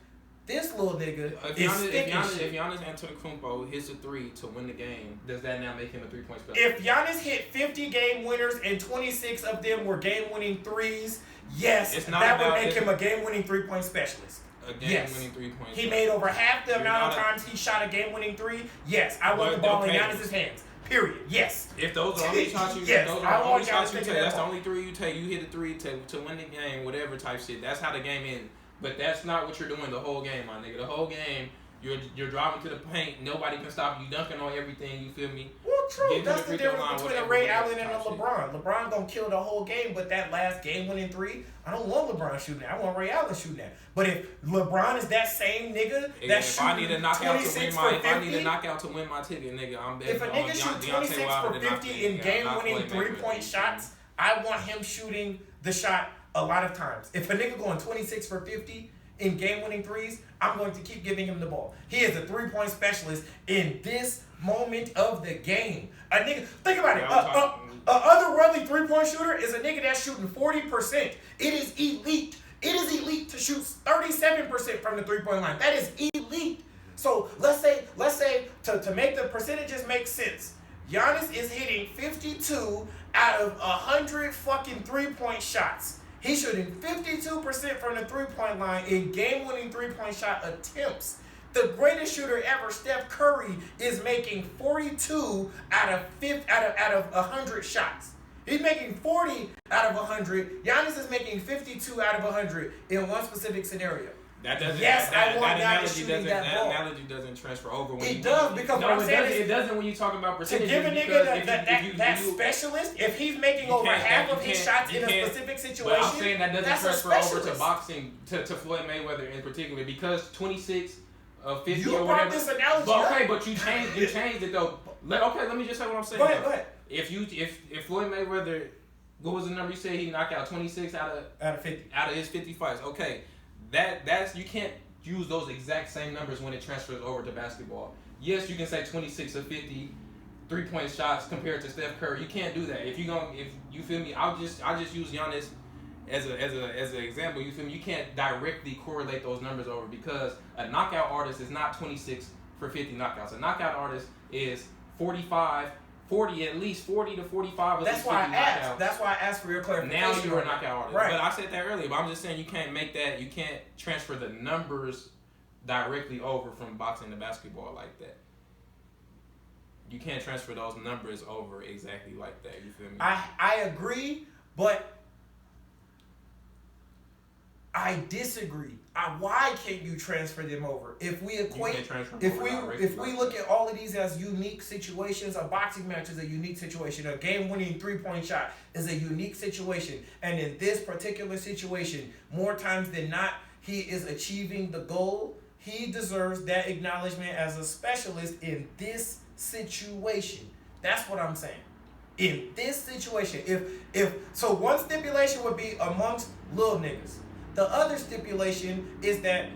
This little nigga is sticking shit. If Giannis Antetokounmpo hits a 3 to win the game, does that now make him a 3-point specialist? If Giannis hit 50 game winners and 26 of them were game-winning threes, yes, that would make him a game-winning 3-point specialist. A game-winning 3-point. He made over half the amount of times he shot a game-winning 3. Yes, I want the ball in Giannis' hands. Period. Yes. If those are only shots you take, that's the only 3 you take. You hit a 3 to win the game, whatever type shit. That's how the game ends. But that's not what you're doing the whole game, my nigga. The whole game, you're driving to the paint. Nobody can stop you. Dunking on everything. You feel me? Well, true. That's the difference between a Ray Allen and a LeBron. LeBron gonna kill the whole game, but that last game-winning 3, I don't want LeBron shooting that. I want Ray Allen shooting that. But if LeBron is that same nigga that's shooting 26 for 50, if I need a knockout to win my ticket, nigga, I'm betting. If a nigga shoots 26 for 50 in game-winning 3-point shots, I want him shooting the shot a lot of times. If a nigga going 26 for 50 in game-winning 3s, I'm going to keep giving him the ball. He is a 3-point specialist in this moment of the game. A nigga, think about it. A otherworldly 3-point shooter is a nigga that's shooting 40%. It is elite. It is elite to shoot 37% from the 3-point line. That is elite. So let's say to make the percentages make sense, Giannis is hitting 52 out of 100 fucking 3-point shots. He's shooting 52% from the 3-point line in game-winning 3-point shot attempts. The greatest shooter ever, Steph Curry, is making 42 out of 100 shots. He's making 40 out of 100. Giannis is making 52 out of 100 in one specific scenario. That doesn't. Yes, that, I want that Giannis shooting that ball. That analogy doesn't transfer over. When it does because no, what I'm saying is it doesn't when you talking about percentages. To give a nigga that specialist, if he's making over half of his shots in a specific situation, but I'm saying that doesn't transfer over to boxing to Floyd Mayweather in particular because 26 of 50 you or brought whatever. This analogy okay, up. but you changed it though. Let me just say what I'm saying. Go ahead. If Floyd Mayweather, what was the number you said he knocked out 26 out of 50 out of his 50 fights? Okay, that's you can't use those exact same numbers when it transfers over to basketball. Yes, you can say 26 of 50 3-point shots compared to Steph Curry. You can't do that. If you feel me, I'll just use Giannis as an example. You feel me? You can't directly correlate those numbers over because a knockout artist is not 26 for 50 knockouts. A knockout artist is 40 at least 40 to 45 of That's why I asked. That's why I asked for your clarification. Now you're a knockout artist. Right. But I said that earlier. But I'm just saying you can't make that. You can't transfer the numbers directly over from boxing to basketball like that. You can't transfer those numbers over exactly like that. You feel me? I agree, but I disagree. Why can't you transfer them over? If we equate, if we look at all of these as unique situations, a boxing match is a unique situation. A game-winning 3-point shot is a unique situation. And in this particular situation, more times than not, he is achieving the goal. He deserves that acknowledgement as a specialist in this situation. That's what I'm saying. In this situation, if so, one stipulation would be amongst little niggas. The other stipulation is that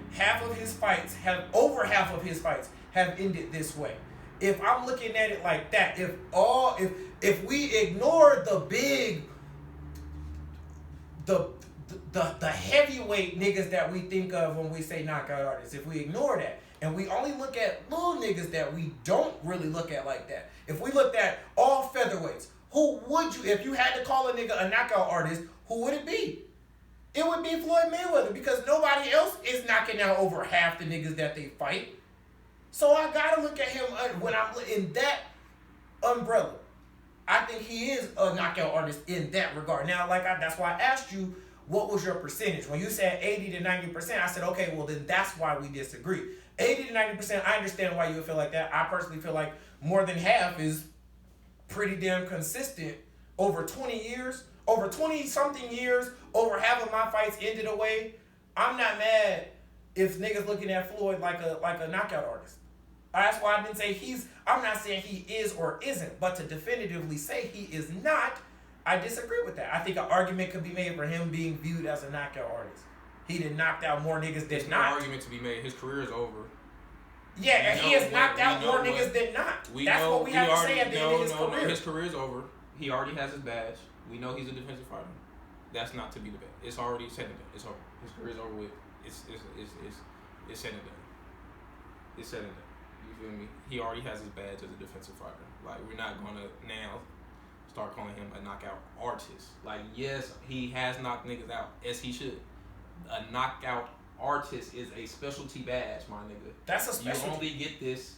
over half of his fights have ended this way. If I'm looking at it like that, if we ignore the heavyweight niggas that we think of when we say knockout artists, if we ignore that and we only look at little niggas that we don't really look at like that, if we looked at all featherweights, who would you, if you had to call a nigga a knockout artist, who would it be? It would be Floyd Mayweather because nobody else is knocking out over half the niggas that they fight. So I gotta look at him when I'm in that umbrella. I think he is a knockout artist in that regard. Now, that's why I asked you, what was your percentage? When you said 80 to 90%, I said, okay, well then that's why we disagree. 80 to 90%, I understand why you would feel like that. I personally feel like more than half is pretty damn consistent over 20 years. Over 20-something years, over half of my fights ended away. I'm not mad if niggas looking at Floyd like a knockout artist. That's why I didn't say I'm not saying he is or isn't, but to definitively say he is not, I disagree with that. I think an argument could be made for him being viewed as a knockout artist. He done knocked out more niggas than There's not. No argument to be made. His career is over. Yeah, and he has knocked out more niggas than not. That's what we have to say at the end of his career. No, his career is over. He already has his badge. We know he's a defensive fighter. That's not to be debated. It's already said and done. It's over. His career's over with. It's said and done. It's said and done. You feel me? He already has his badge as a defensive fighter. Like, we're not gonna now start calling him a knockout artist. Like, yes, he has knocked niggas out, as he should. A knockout artist is a specialty badge, my nigga. That's a specialty. You only get this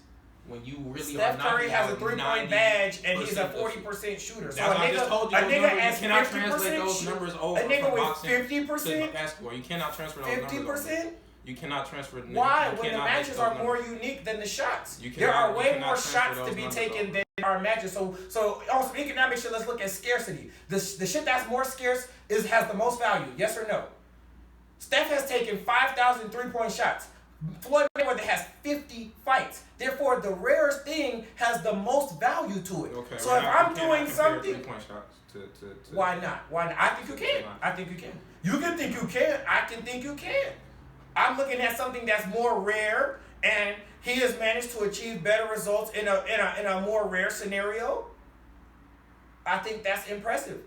when you really Steph are knocking Curry has a out 3-point badge and he's a 40% shooter. So I just told you, a nigga has you cannot translate those numbers over a nigga from with boxing 50% to basketball. You cannot transfer those 50%? numbers over. You cannot transfer. Why? When the matches are more unique than the shots. There are way more shots to be taken than there are matches. So on some economic shit, let's look at scarcity. The shit that's more scarce has the most value. Yes or no? Steph has taken 5,000 3-point shots. Floyd Mayweather has 50 fights. Therefore, the rarest thing has the most value to it. Okay, so if I'm doing something, 3-point shots to why not? Why not? I think you can. I think you can. You can think you can. I can think you can. I'm looking at something that's more rare, and he has managed to achieve better results in a more rare scenario. I think that's impressive.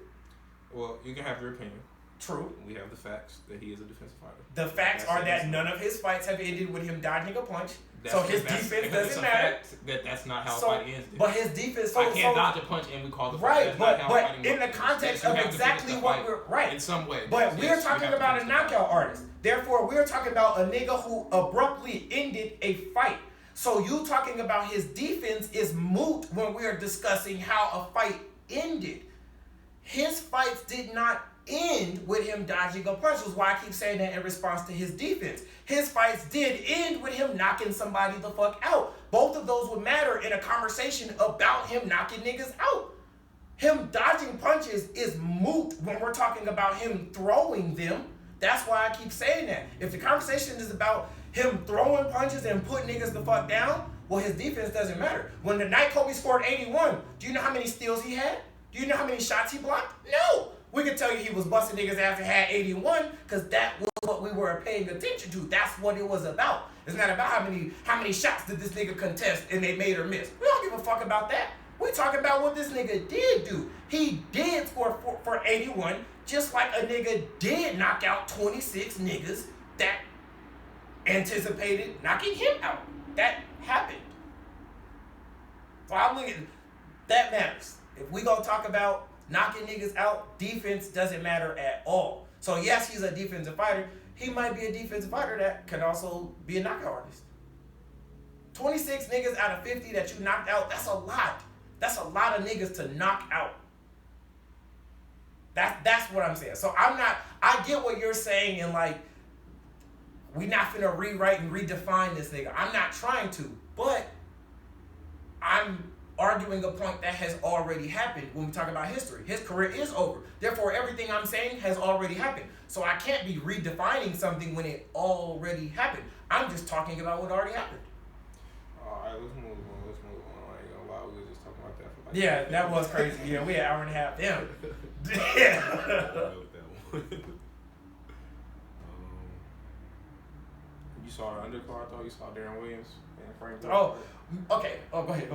Well, you can have your opinion. True. We have the facts that he is a defensive fighter. The facts are that none of his fights have ended with him dodging a punch. So his defense doesn't matter. That's not how a fight ends. But his defense. I can't dodge a punch and we call the fight. Right, but in the context of exactly what we're right in some way. But we're talking about a knockout artist. Therefore, we're talking about a nigga who abruptly ended a fight. So you talking about his defense is moot when we are discussing how a fight ended. His fights did not end with him dodging a punch, is why I keep saying that in response to his defense. His fights did end with him knocking somebody the fuck out. Both of those would matter in a conversation about him knocking niggas out. Him dodging punches is moot when we're talking about him throwing them. That's why I keep saying that. If the conversation is about him throwing punches and putting niggas the fuck down, well, his defense doesn't matter. When the night Kobe scored 81, do you know how many steals he had? Do you know how many shots he blocked? No. We could tell you he was busting niggas after had 81 because that was what we were paying attention to. That's what it was about. It's not about how many shots did this nigga contest and they made or miss. We don't give a fuck about that. We talking about what this nigga did do. He did score for 81, just like a nigga did knock out 26 niggas that anticipated knocking him out. That happened. So I'm looking. That matters. If we gonna talk about knocking niggas out, defense doesn't matter at all. So yes, he's a defensive fighter. He might be a defensive fighter that can also be a knockout artist. 26 niggas out of 50 that you knocked out, that's a lot. That's a lot of niggas to knock out. That's what I'm saying. So I get what you're saying and like, we not finna rewrite and redefine this nigga. I'm not trying to, but I'm arguing a point that has already happened when we talk about history. His career is over. Therefore, everything I'm saying has already happened. So I can't be redefining something when it already happened. I'm just talking about what already happened. All right, let's move on. I ain't gonna lie, we were just talking about that for like yeah, that was crazy. Yeah, we had an hour and a half. Damn. Yeah. You saw the undercard though? You saw Darren Williams and Frank. Oh, okay. Oh, go ahead.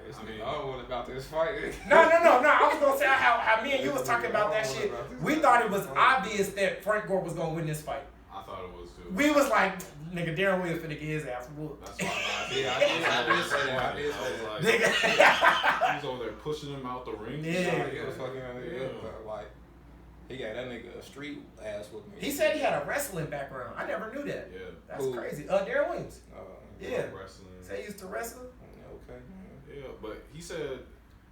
I don't want about this fight. No. I was gonna say how me and you was talking about that shit. We thought it was obvious that Frank Gore was gonna win this fight. I thought it was too. We was like, nigga, Darren Williams finna get his ass whooped. That's why I did say that. I was like, he was over there pushing him out the ring. Yeah. It was fucking like he got that nigga a street ass with me. He said he had a wrestling background. I never knew that. Yeah. That's crazy. Darren Williams. Yeah. Wrestling. Say he used to wrestle. Okay. Yeah, but he said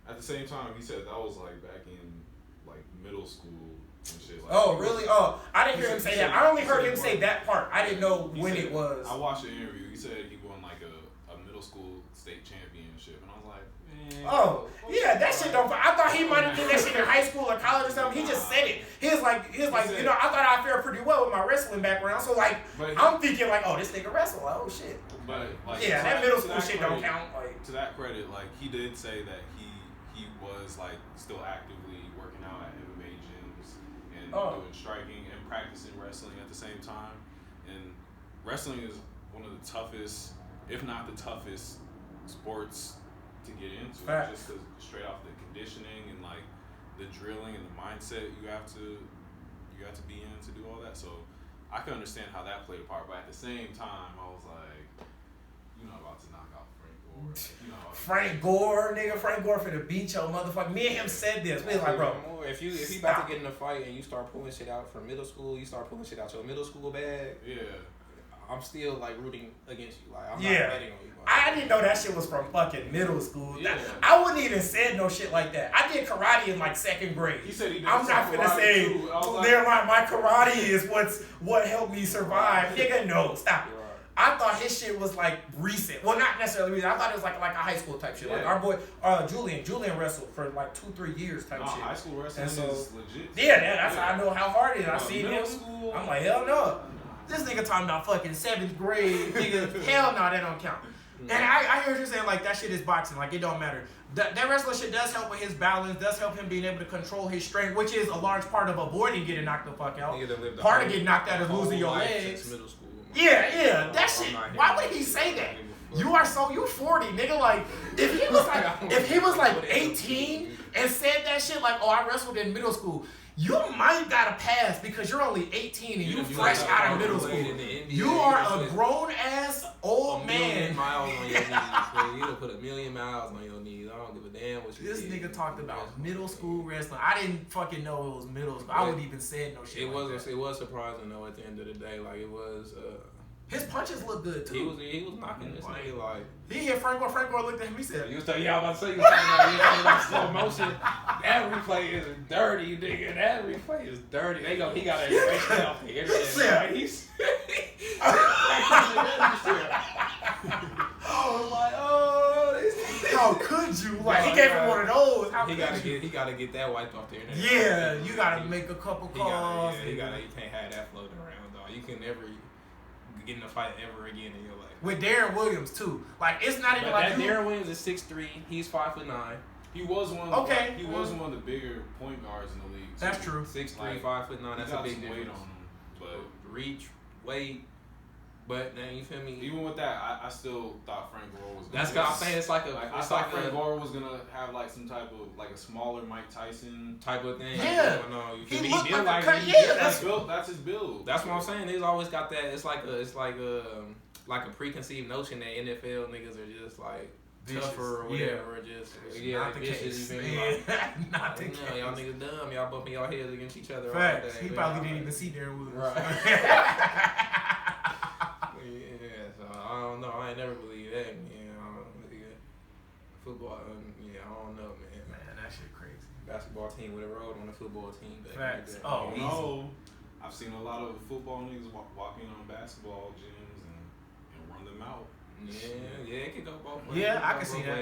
at the same time that was like back in like middle school and shit. Like, oh really? Oh, I didn't hear him say that. I only heard him say that part. I didn't know when it was. I watched the interview. He said he won like a middle school state championship, and I was like, man. Oh yeah, that shit don't. I thought he might have did that shit in high school or college or something. He just said it. He was like, you know, I thought I fared pretty well with my wrestling background. So like, I'm thinking like, oh, this nigga wrestle. Like, oh shit. But like, yeah, that middle school shit don't count. Like, to that credit, like he did say that he was like still actively working out at MMA gyms and doing striking and practicing wrestling at the same time. And wrestling is one of the toughest, if not the toughest, sports to get into. Just cause straight off the conditioning and like the drilling and the mindset you have to be in to do all that. So I can understand how that played a part, but at the same time, I was like, you're not about to knock out Frank Gore. Frank Gore, nigga, Frank Gore finna beat your motherfucker. Me and him said this. We was like, bro, if he about to get in a fight and you start pulling shit out from middle school, you start pulling shit out your middle school bag. Yeah. I'm still like rooting against you. Like I'm not betting on you. I didn't know that shit was from fucking middle school. Yeah. I wouldn't even said no shit like that. I did karate in like second grade. He said he did. I'm not finna say my karate is what helped me survive. Nigga, no, stop it. I thought his shit was like recent. Well, not necessarily recent. I thought it was like a high school type shit. Yeah. Like our boy Julian wrestled for like 2-3 years type shit. High school wrestling is legit. Yeah, that's how I know how hard it is. I seen him. School. I'm like, hell no. This nigga talking about fucking 7th grade. Nigga, hell no, that don't count. And I heard you saying like that shit is boxing. Like it don't matter. That wrestling shit does help with his balance. Does help him being able to control his strength, which is a large part of avoiding getting knocked the fuck out. Part of getting knocked out is losing your legs. Middle school. Yeah, that shit. Why would he say that? You 40, nigga. Like if he was like 18 and said that shit, like, oh, I wrestled in middle school, you might got a pass because you're only 18 and you fresh out of middle school. You are a grown ass old man. Miles on your knees. You done put 1,000,000 miles on your knees. I don't give a damn what you This did. nigga talked about middle school wrestling. I didn't fucking know it was middle school. I wouldn't even said no shit. It was surprising though. At the end of the day, like it was. His punches look good too. He was knocking this nigga like. He hit Franco. Franco looked at him. He said, "You was talking about slow motion. That replay is dirty, nigga. That replay is dirty. He got to erase that off the internet. He's. Oh my! Oh, how could you? Like he gave him one of those. How he gotta get that wiped off the internet. Yeah, you gotta make a couple calls. You can't have that floating around, dog. You can never get in a fight ever again in your life. With Darren Williams too. Like it's not even like Darren Williams is 6'3". He's 5'9". He was one. Okay. He was one of the bigger point guards in the league. That's true. 6'3", 5'9". That's a big weight difference. on him, but reach, weight. But now you feel me? Even with that, I still thought Frank Gore was. That's what I'm saying. It's like I thought Frank Gore was gonna have like some type of like a smaller Mike Tyson type of thing. Yeah. No, you he feel me? looked like a cut. Yeah, that's his build. That's what I'm saying. He's always got that. It's like a preconceived notion that NFL niggas are just like tougher or whatever. Yeah. Not the case. Not the case. Y'all niggas dumb. Y'all bumping y'all heads against each other. Facts. He probably didn't even see Darren Williams. Right. Yeah, so I don't know. I ain't never believed that, man. Football, I don't know, man. Man, that shit crazy. Basketball team would have rolled on a football team. Facts. Oh, no. I've seen a lot of football niggas walk in on basketball gyms and run them out. Yeah, it could go both ways. Yeah, I can see that.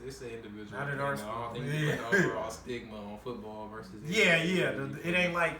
It's an individual. Not in our sport. I don't think it's an overall stigma on football versus. Yeah. It ain't like